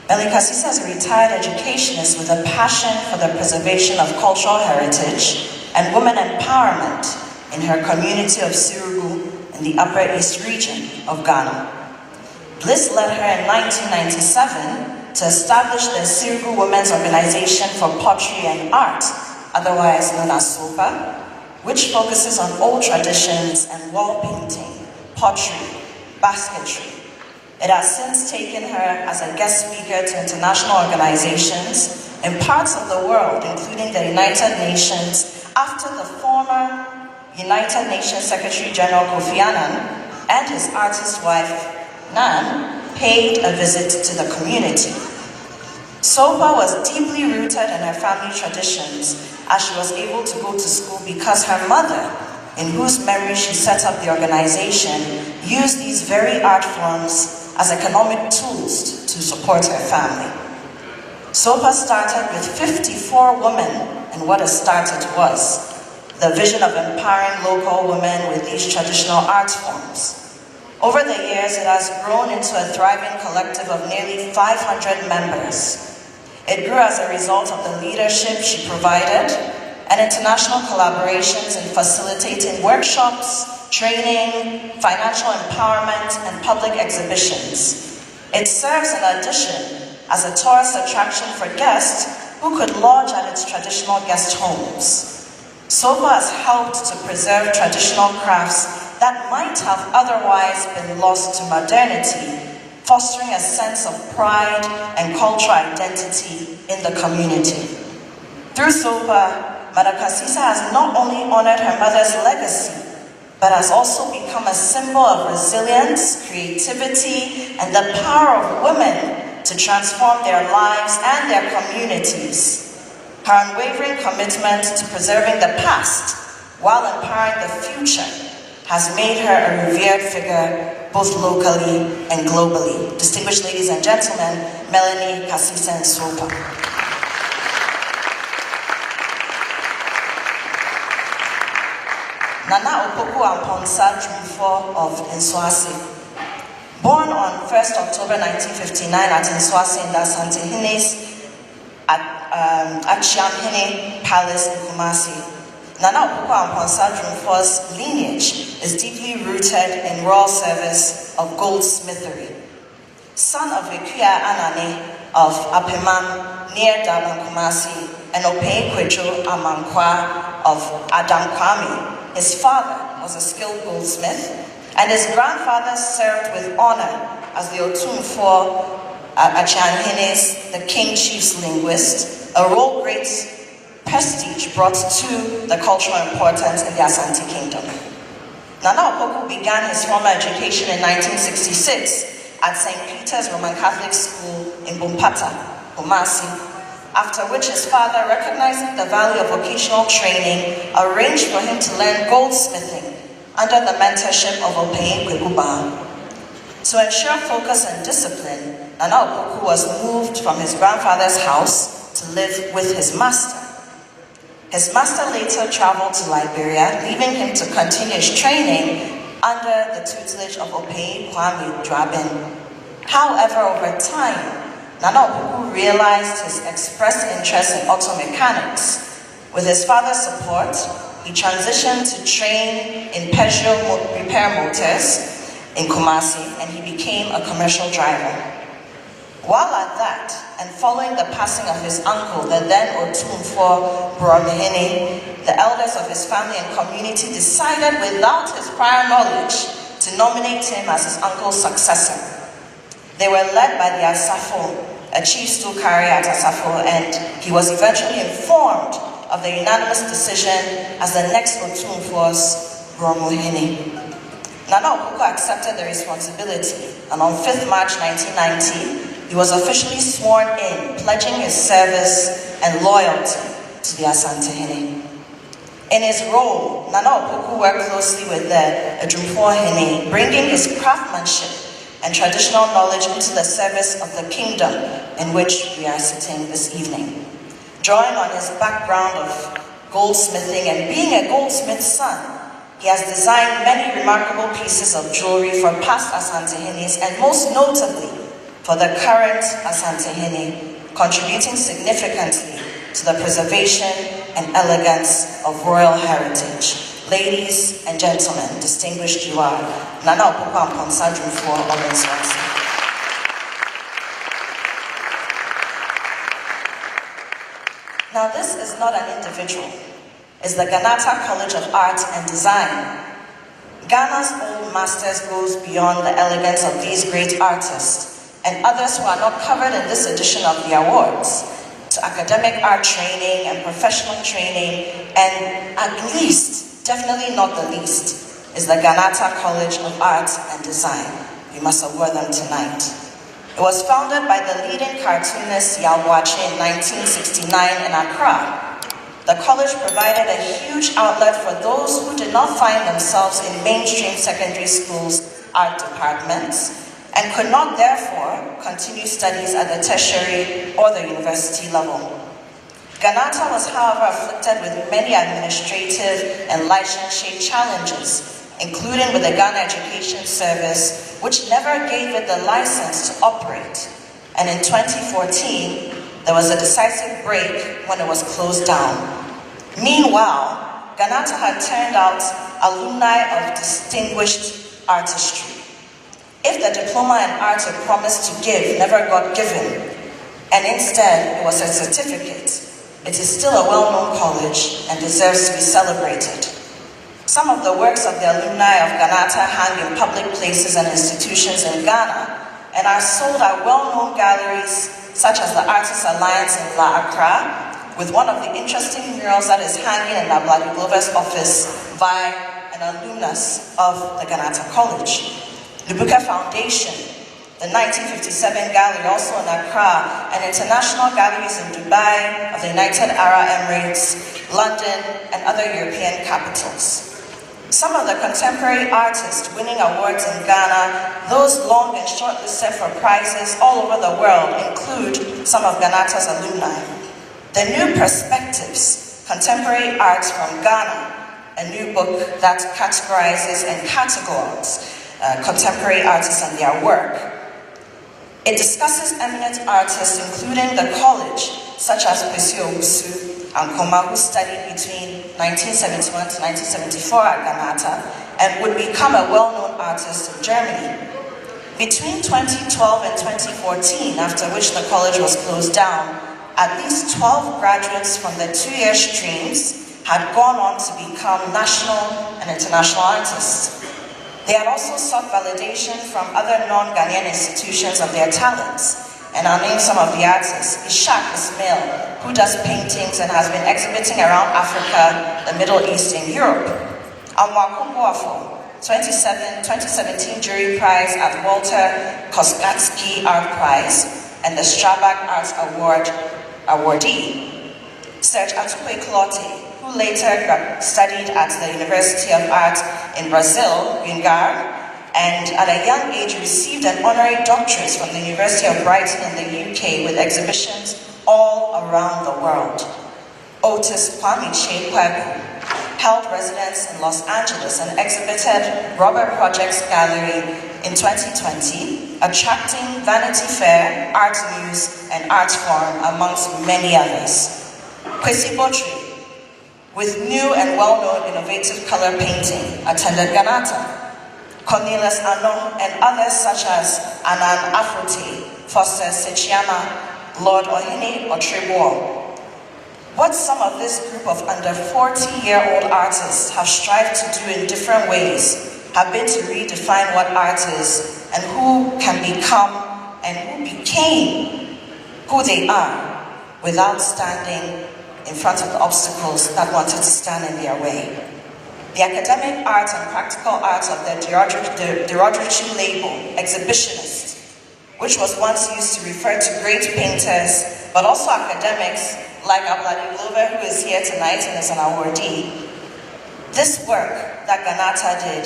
Melanie Kasise is a retired educationist with a passion for the preservation of cultural heritage and women empowerment in her community of Sirugu in the Upper East region of Ghana. This led her in 1997 to establish the Sirugu Women's Organization for Pottery and Art, otherwise known as SOPA, which focuses on old traditions and wall painting, pottery, basketry. It has since taken her as a guest speaker to international organizations in parts of the world, including the United Nations, after the former United Nations Secretary General Kofi Annan and his artist wife, Nan, paid a visit to the community. Sopa was deeply rooted in her family traditions as she was able to go to school because her mother, in whose memory she set up the organization, used these very art forms as economic tools to support her family. SOPA started with 54 women, and what a start it was. The vision of empowering local women with these traditional art forms. Over the years, it has grown into a thriving collective of nearly 500 members. It grew as a result of the leadership she provided and international collaborations in facilitating workshops, training, financial empowerment, and public exhibitions. It serves in addition as a tourist attraction for guests who could lodge at its traditional guest homes. SOPA has helped to preserve traditional crafts that might have otherwise been lost to modernity, fostering a sense of pride and cultural identity in the community. Through SOPA, Madam Kasisa has not only honored her mother's legacy, but has also become a symbol of resilience, creativity, and the power of women to transform their lives and their communities. Her unwavering commitment to preserving the past while empowering the future has made her a revered figure both locally and globally. Distinguished ladies and gentlemen, Melanie Kasisa and Sopa. Nana Opoku Amponsa Jumfo of Nswasi. Born on 1st October 1959 at Nswasi in the Asante Hene's at Hene Palace in Kumasi, Nana Opoku Amponsa Jumfo's lineage is deeply rooted in royal service of goldsmithery. Son of Ekuya Anane of Apemam near Durban, Kumasi, and Opei Kwejo Amankwa of Adamkwami. His father was a skilled goldsmith, and his grandfather served with honor as the Otumfuo Hene's the King Chief's linguist, a role great prestige brought to the cultural importance in the Asante Kingdom. Nana Opoku began his formal education in 1966 at St. Peter's Roman Catholic School in Bumpata, Kumasi, after which his father, recognizing the value of vocational training, arranged for him to learn goldsmithing under the mentorship of Opeye Kwekuba. To ensure focus and discipline, Nana Opoku was moved from his grandfather's house to live with his master. His master later traveled to Liberia, leaving him to continue his training under the tutelage of Opeye Kwame Dwabin. However, over time, Nana Opoku realized his expressed interest in auto mechanics. With his father's support, he transitioned to train in Peugeot repair motors in Kumasi, and he became a commercial driver. While at that, and following the passing of his uncle, the then Otumfo Hene, the elders of his family and community decided without his prior knowledge to nominate him as his uncle's successor. They were led by the Asafo, a chief stool carrier at Asafo, and he was eventually informed of the unanimous decision as the next Otumfo's Hene. Nana Opoku accepted the responsibility, and on 5th March 1990, he was officially sworn in, pledging his service and loyalty to the Asante Hene. In his role, Nana Opoku worked closely with the Adwumfoɔ Hene, bringing his craftsmanship and traditional knowledge into the service of the kingdom in which we are sitting this evening. Drawing on his background of goldsmithing and being a goldsmith's son, he has designed many remarkable pieces of jewelry for past Asante Henes and most notably for the current Asante Hene, contributing significantly to the preservation and elegance of royal heritage. Ladies and gentlemen, distinguished you are, Nana Opoku Amponsa Adwumfoɔ Ɔbɛnsoase. Now this is not an individual. It's the Ghanaian College of Art and Design. Ghana's old masters goes beyond the elegance of these great artists and others who are not covered in this edition of the awards, to academic art training and professional training, and at least, definitely not the least, is the Ghanaian College of Art and Design. We must award them tonight. It was founded by the leading cartoonist Yalwache in 1969 in Accra. The college provided a huge outlet for those who did not find themselves in mainstream secondary schools' art departments and could not therefore continue studies at the tertiary or the university level. Ghanaian was, however, afflicted with many administrative and licensure challenges, including with the Ghana Education Service, which never gave it the license to operate. And in 2014, there was a decisive break when it was closed down. Meanwhile, Ghanaian had turned out alumni of distinguished artistry. If the diploma in art it promised to give never got given, and instead it was a certificate, it is still a well-known college and deserves to be celebrated. Some of the works of the alumni of Ghanaian hang in public places and institutions in Ghana and are sold at well-known galleries such as the Artists Alliance in La Accra, with one of the interesting murals that is hanging in Abladi Glover's office by an alumnus of the Ghanaian College. Lubuka Foundation, the 1957 gallery also in Accra, and international galleries in Dubai, of the United Arab Emirates, London, and other European capitals. Some of the contemporary artists winning awards in Ghana, those long and shortlisted for prizes all over the world, include some of Ghanaian's alumni. The New Perspectives, Contemporary Arts from Ghana, a new book that categorizes and catalogs contemporary artists and their work. It discusses eminent artists, including the college, such as Kwesi Owusu and Koma, who studied between 1971 to 1974 at Ghanaian and would become a well-known artist in Germany. Between 2012 and 2014, after which the college was closed down, at least 12 graduates from the two-year streams had gone on to become national and international artists. They had also sought validation from other non-Ghanaian institutions of their talents and I'll name some of the artists. Ishak Ismail, who does paintings and has been exhibiting around Africa, the Middle East, and Europe. Amwaku Boafo, 2017 Jury Prize at Walter Koskatsky Art Prize and the Strabag Arts Award awardee. Serge Atupe Clote, who later studied at the University of Art in Brazil, UNGAR, and at a young age received an honorary doctorate from the University of Brighton in the UK with exhibitions all around the world. Otis Kwame Kwaku held residence in Los Angeles and exhibited Robert Project's gallery in 2020, attracting Vanity Fair, Art News, and Art Forum, amongst many others. Kwesi Botri, with new and well-known innovative color painting, attended Ghanata. Cornelius Ano and others such as Anan Afote, Foster Sechiama, Lord Hene Otrebo. What some of this group of under 40-year-old artists have strived to do in different ways have been to redefine what art is and who can become and who became who they are without standing in front of the obstacles that wanted to stand in their way. The academic art and practical art of the derogatory label, exhibitionist, which was once used to refer to great painters, but also academics like Abladi Glover, who is here tonight and is an awardee. This work that Ghanata did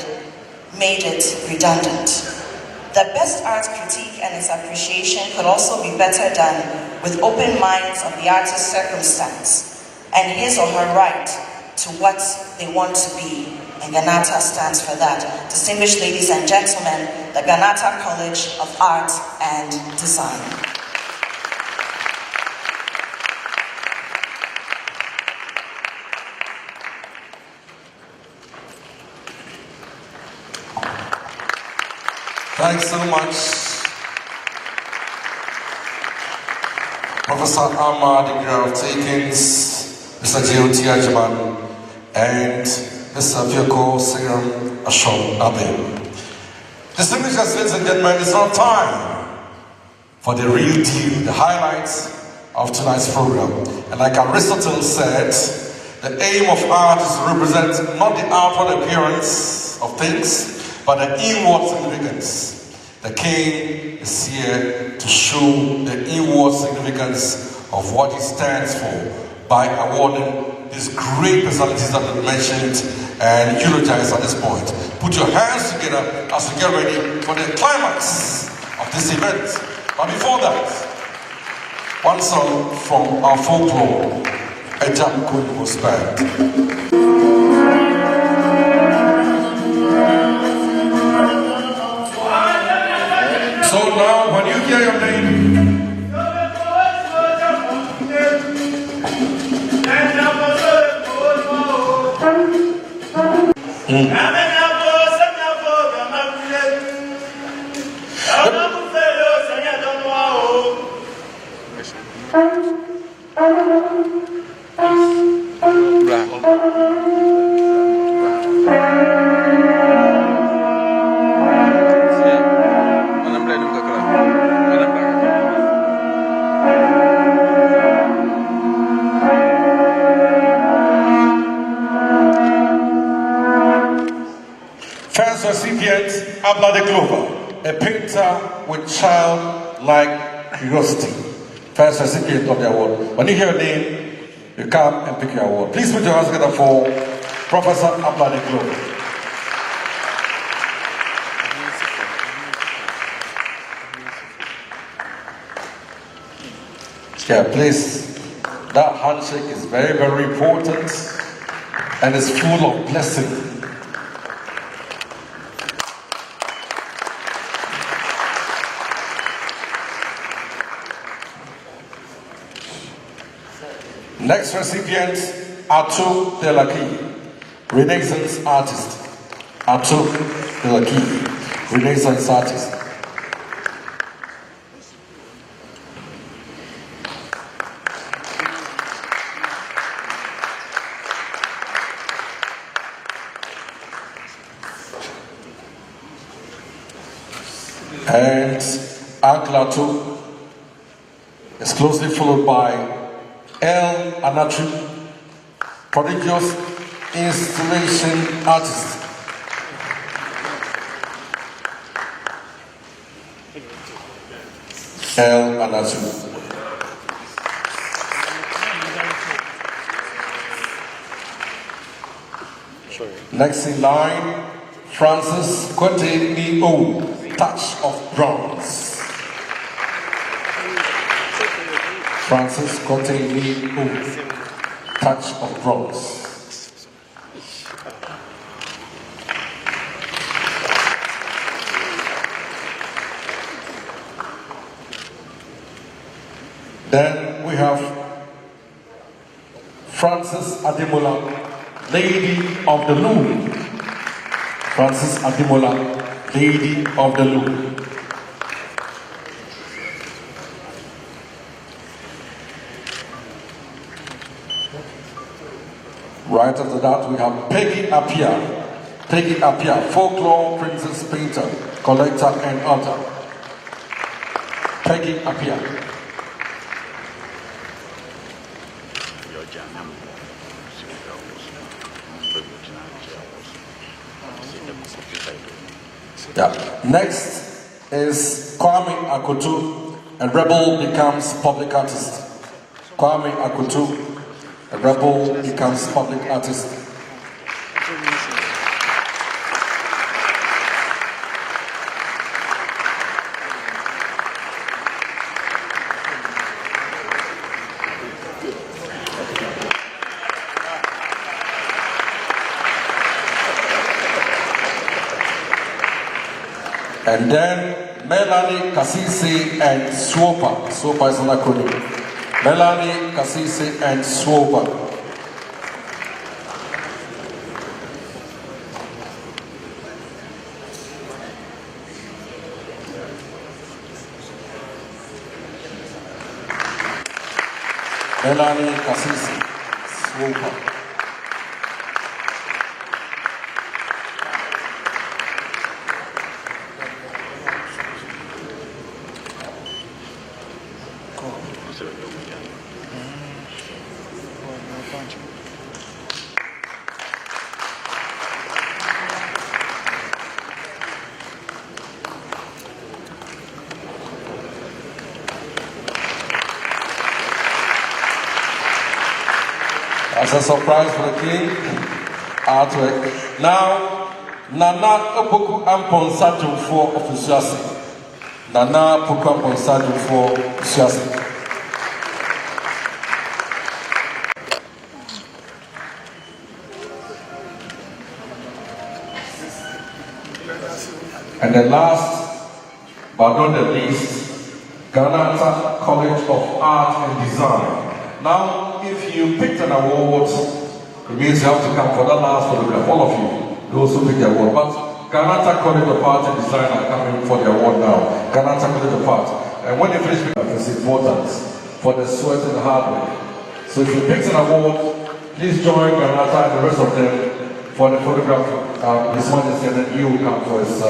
made it redundant. The best art critique and its appreciation could also be better done with open minds of the artist's circumstance and his or her right to what they want to be, and Ghanata stands for that. Distinguished ladies and gentlemen, the Ghanata College of Art and Design. Thanks so much, Professor Ahmad, Degree of Takings, Mr. J.O.T. Ajiman, and Mr. Fioko Sigram Ashok Abe. Distinguished ladies and gentlemen, it's now time for the real deal, the highlights of tonight's program. And like Aristotle said, the aim of art is to represent not the outward appearance of things, but the inward significance. The king is here to show the inward significance of what he stands for by awarding these great personalities that we mentioned and eulogized at this point. Put your hands together as we get ready for the climax of this event. But before that, one song from our folklore, Ejam Kunibos Band. So now, when you hear your name, first recipient, Abla de Glover, a painter with childlike curiosity. First recipient of the award. When you hear your name, you come and pick your award. Please put your hands together for Professor Abla de Glover. Yeah, please. That handshake is very, very important and is full of blessing. Next recipient, Atu Delaki, Renaissance artist. Atu Delaki, Renaissance artist. And Aklatu is closely followed by El Anatri, prodigious installation artist. El Anatri. Next in line, Francis Kote-Neo, Touch of Bronze. Francis Kote-Neo, Touch of Bronze. Then we have Francis Ademola, Lady of the Loom. Francis Ademola, Lady of the Loom. Right after that, we have Peggy Appiah. Peggy Appiah, folklore princess painter, collector, and author. Peggy Appiah. Yeah. Next is Kwame Akoto, a rebel becomes public artist. Kwame Akoto, a rebel becomes public artist. And then Melanie Kasisi and Swopa. Swopa is an acronym. Melanie Kasisi and Swopa. Melanie Kasisi, Swopa. As a surprise for the king, artwork. Now, Nana Opoku Amponsatu for officials. Nana Opoku Amponsatu for officials. And the last, but not the least, Ghanaian College of Art and Design. Now, if you picked an award, it means you have to come for that last photograph. All of you, those who picked the award. But Ghanaian College of Art and Design are coming for the award now. Ghanaian College of Art. And when they finish, it's important for the sweat and the hard work. So if you picked an award, please join Ghanaian and the rest of them for the photograph. His Majesty, and then you will come for his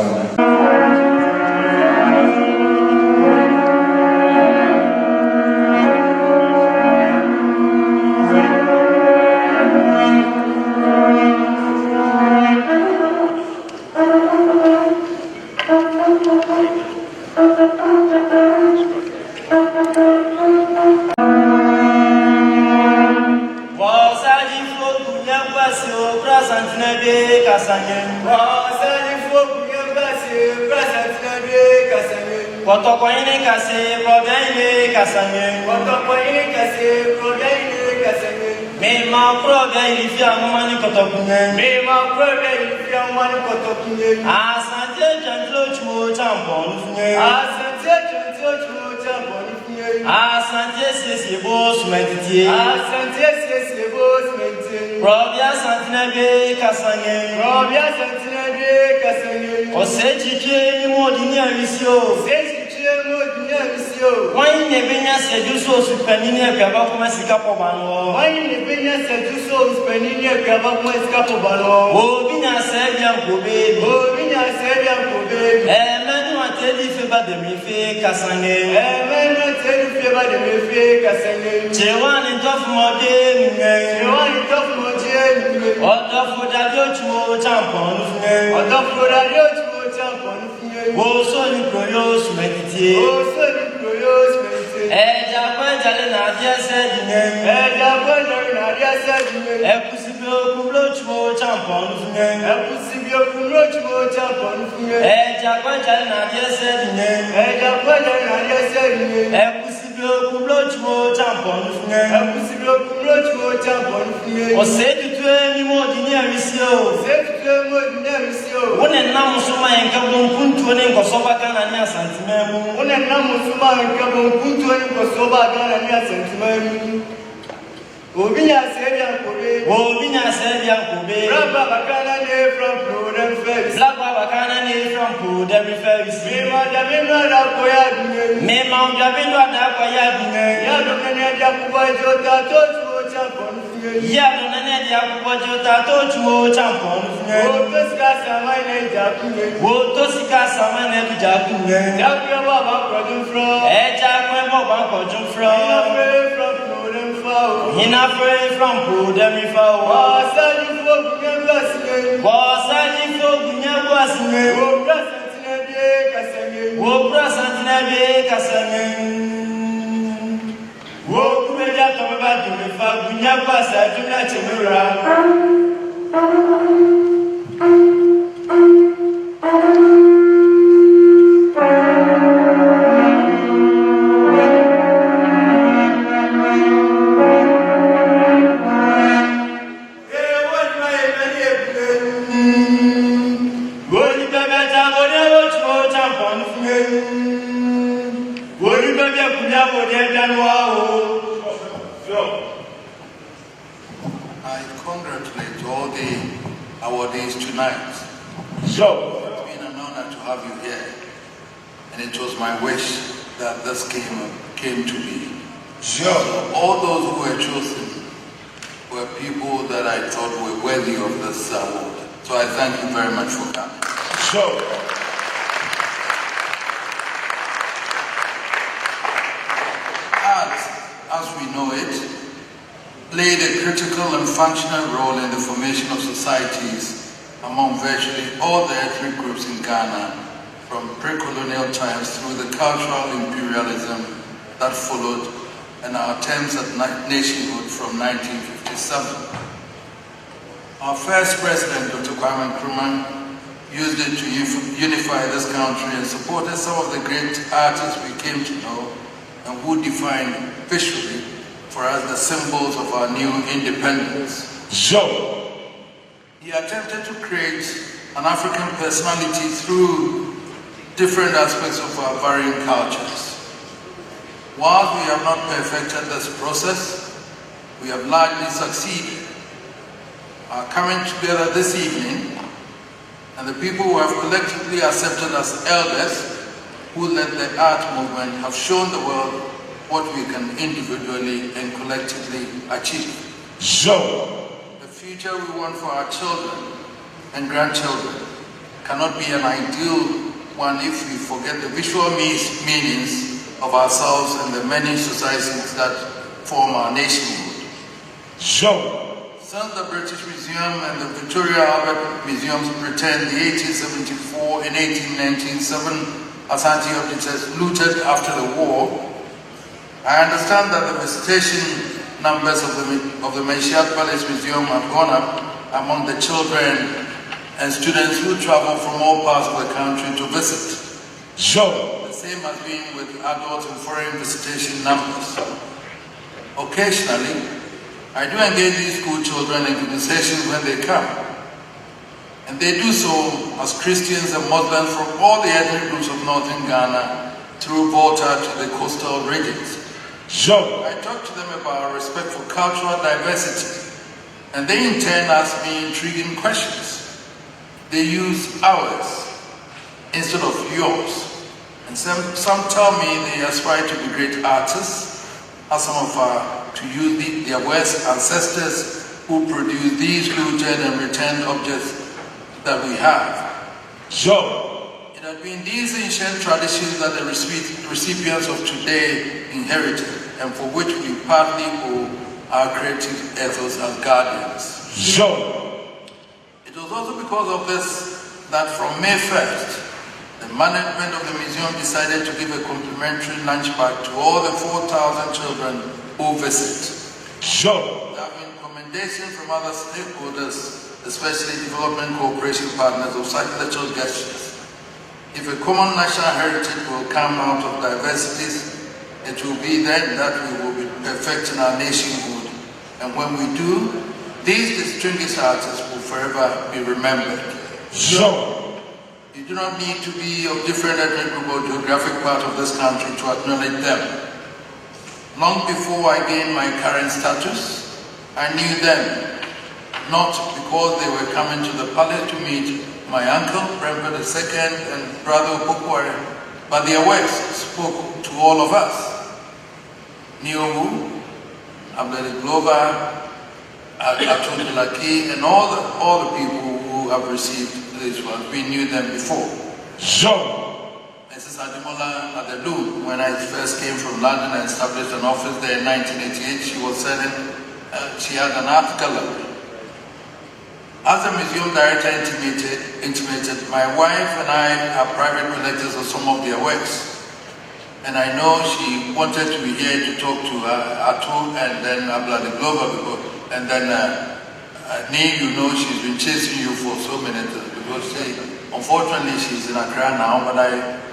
Asante sesiebo sumentiti. Asante sesiebo sumentiti. Robia santinebe kasanye. Robia santinebe kasanye. Osechiche ni modini avisio. Osechiche ni modini avisio. Wani nebenya seduso supenini akaba kuma sikapo bano. Wani nebenya seduso supenini akaba kuma sikapo bano. Obi na sebia kobe. Obi na sebia kobe. teli feba de mi fe kasange. Emeno teli feba de mi fe kasange. Chewani tofu mode mge. Chewani tofu mode mge. Odofu dadio chuo champon fge. Odofu dadio chuo champon fge. Woso ni proyo sumediti. Woso ni proyo sumediti. Eja kwejale na dia sedine. Eja kwejale na dia sedine. Ekusibio kumlo chuo champon fge. Ekusibio kumlo chuo champon fge. Eja kwejale na dia sedine. Eja kwejale na dia sedine. Ekusibio kumlo chuo champon fge. Ekusibio kumlo chuo champon fge. Osedu tue ni mo dini amisio. Osedu tue mo dini amisio. One na musuma enka bonkuntu ne ngosoba kana ni Asante memu. One na musuma enka bonkuntu ne ngosoba kana ni Asante memu. Obinya sebia kobe. Obinya sebia kobe. Raba bakana ne from Prodem Ferris. Raba bakana ne from Prodem Ferris. Mema da koya dinge. Mema da koya dinge. Ya do ne dia kuba jota to chuo champon fye. Ya do ne dia kuba jota to chuo champon fye. O to sika sama ne ja kunye. O to sika sama ne ja kunye. Ja kuya baba kojun from. Ja kuya baba kojun from. From Prodem Ferris. Hina free from Prodem Ferris. Wasaji fo gunya basine. Wasaji fo gunya basine. O prasantine be kasenge. O prasantine be kasenge. O kumeja tomeba dumefa gunya basa jumla chemura. I congratulate all the awardees tonight. Sure. It's been an honor to have you here, and it was my wish that this came to be. Sure. So all those who were chosen were people that I thought were worthy of this award. So I thank you very much for coming. Sure. Art, as we know it, played a critical and functional role in the formation of societies among virtually all the ethnic groups in Ghana from pre-colonial times through the cultural imperialism that followed and our attempts at nationhood from 1957. Our first president, Dr. Kwame Nkrumah, used it to unify this country and supported some of the great artists we came to know and who defined visually for us the symbols of our new independence. Sure. He attempted to create an African personality through different aspects of our varying cultures. While we have not perfected this process, we have largely succeeded. Our coming together this evening and the people who have collectively accepted as elders who led the art movement have shown the world what we can individually and collectively achieve. Sure. The future we want for our children and grandchildren cannot be an ideal one if we forget the visual meanings of ourselves and the many societies that form our nationhood. Sure. Since the British Museum and the Victoria Albert Museums returned the 1874 and 1897 Asante objects looted after the war, I understand that the visitation numbers of the Meshiat Palace Museum have gone up among the children and students who travel from all parts of the country to visit. Sure. The same has been with adult and foreign visitation numbers. Occasionally, I do engage these school children in conversations when they come. And they do so as Christians and Muslims from all the ethnic groups of northern Ghana through Volta to the coastal regions. Sure. I talk to them about our respect for cultural diversity, and they in turn ask me intriguing questions. They use ours instead of yours. And some tell me they aspire to be great artists, as some of to use their West ancestors who produced these looted and returned objects that we have. Sure. It had been these ancient traditions that the recipients of today inherited, and for which we partly owe our creative ethos as guardians. It was also because of this that from May 1st, the management of the museum decided to give a complimentary lunch bag to all the 4,000 children who visit. There have been commendations from other stakeholders, especially development cooperation partners, of such little gestures. If a common national heritage will come out of diversities, it will be then that we will be perfecting our nationhood. And when we do, these distinguished artists will forever be remembered. You do not need to be of different ethnic group or geographic part of this country to acknowledge them. Long before I gained my current status, I knew them, not because they were coming to the palace to meet my uncle, Prempa II, and brother Bukwari, but their words spoke to all of us. Niobu, Alandu Media, Atunde Laki, and all the people who have received this one. We knew them before. Mrs. Ademola Adelu, when I first came from London and established an office there in 1988, she was selling, she had an art gallery. As the museum director intimated, my wife and I are private collectors of some of their works. And I know she wanted to be here to talk to Atu and then Alandu Media, and then Ni, you know, she's been chasing you for so many times because unfortunately she's in Accra now, but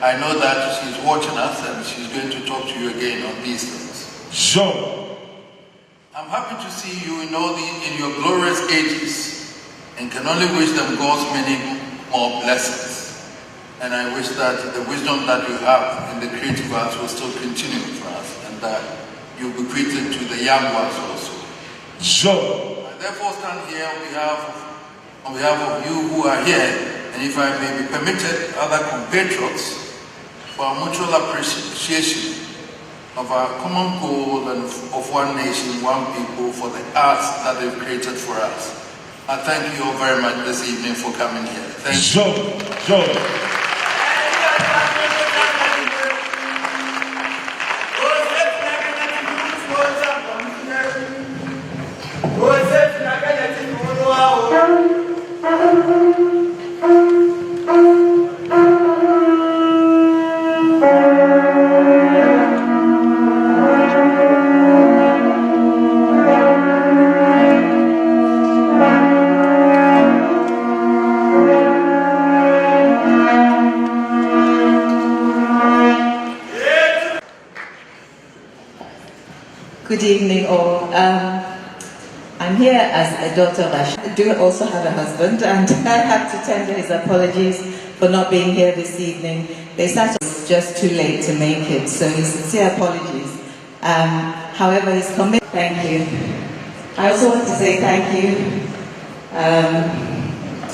I know that she's watching us and she's going to talk to you again on these things. I'm happy to see you in your glorious ages and can only wish them God's many more blessings. And I wish that the wisdom that you have in the creative arts will still continue for us and that you'll be created to the young ones also. I therefore stand here on behalf of you who are here, and if I may be permitted, other compatriots, for our mutual appreciation of our common goal and of one nation, one people, for the arts that they've created for us. I thank you all very much this evening for coming here. Thank you. Good evening all. I'm here as a daughter of Ash. I do also have a husband, and I have to tender his apologies for not being here this evening. They said it was just too late to make it, so his sincere apologies. However, he's committed. Thank you. I also want to say thank you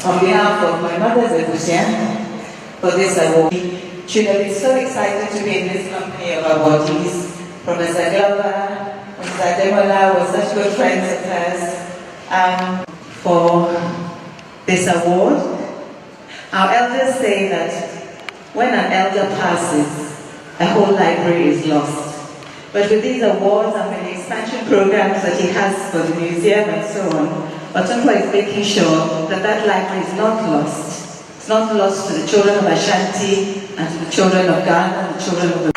on behalf of my mother's Ebusian for this award. Should have been so excited to be in this company of awardees. Professor Glover, Mrs. Ademola was such good friends of hers for this award. Our elders say that when an elder passes, a whole library is lost. But with these awards and with the expansion programs that he has for the museum and so on, Otunfo is making sure that that library is not lost. It's not lost to the children of Ashanti and to the children of Ghana and the children of the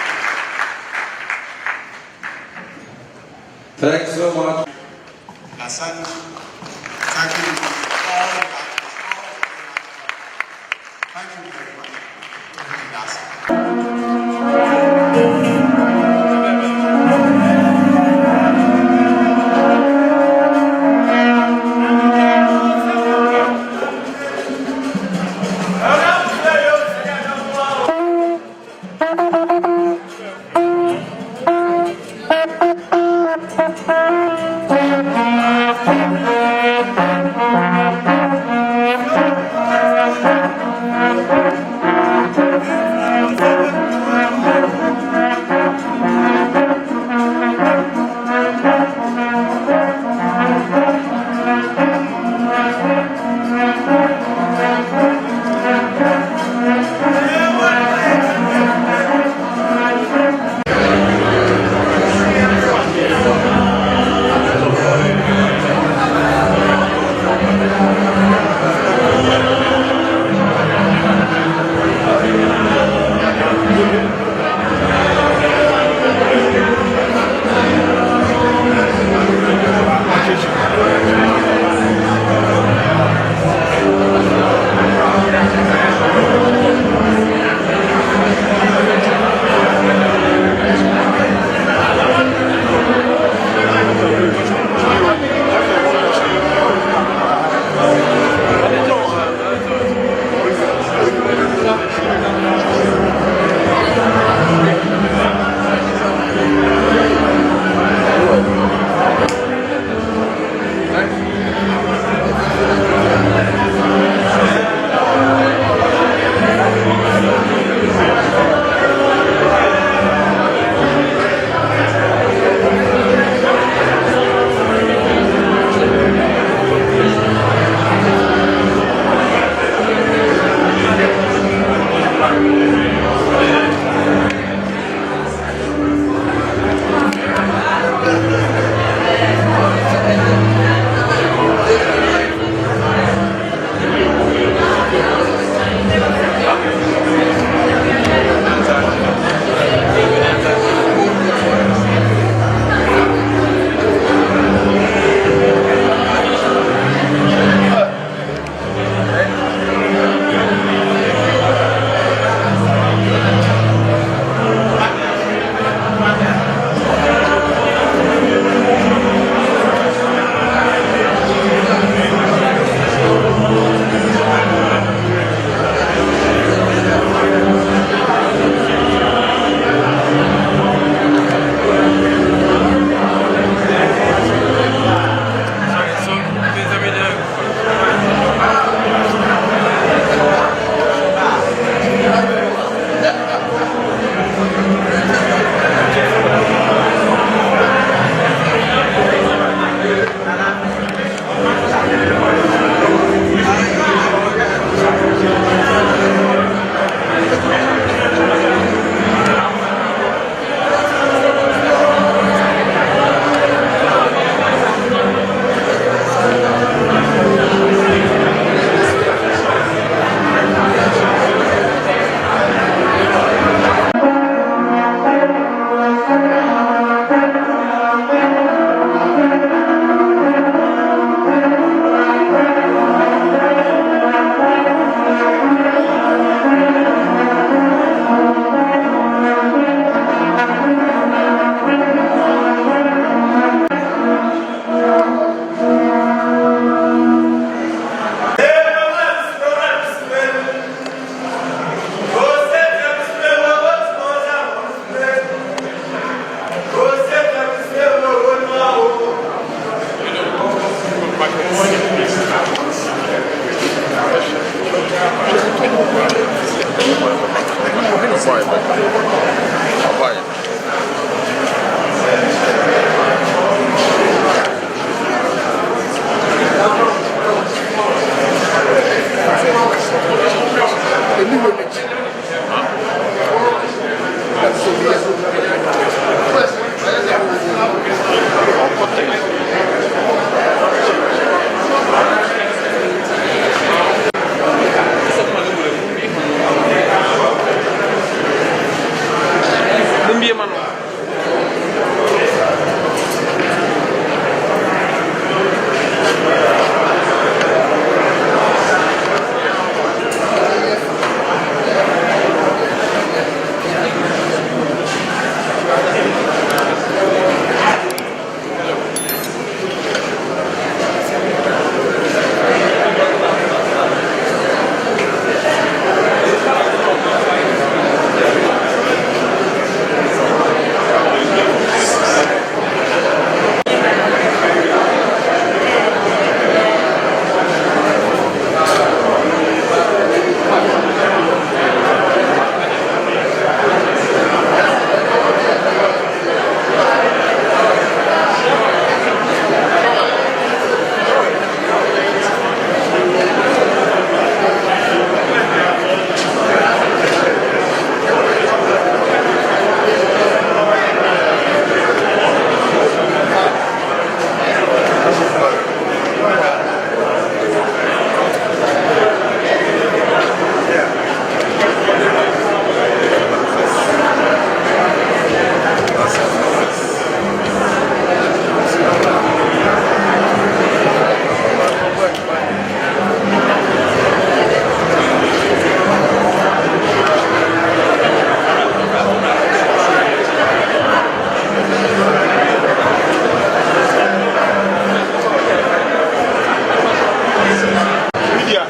Thanks so much. Asante, thank you. Thank you very much. Thank you. Media,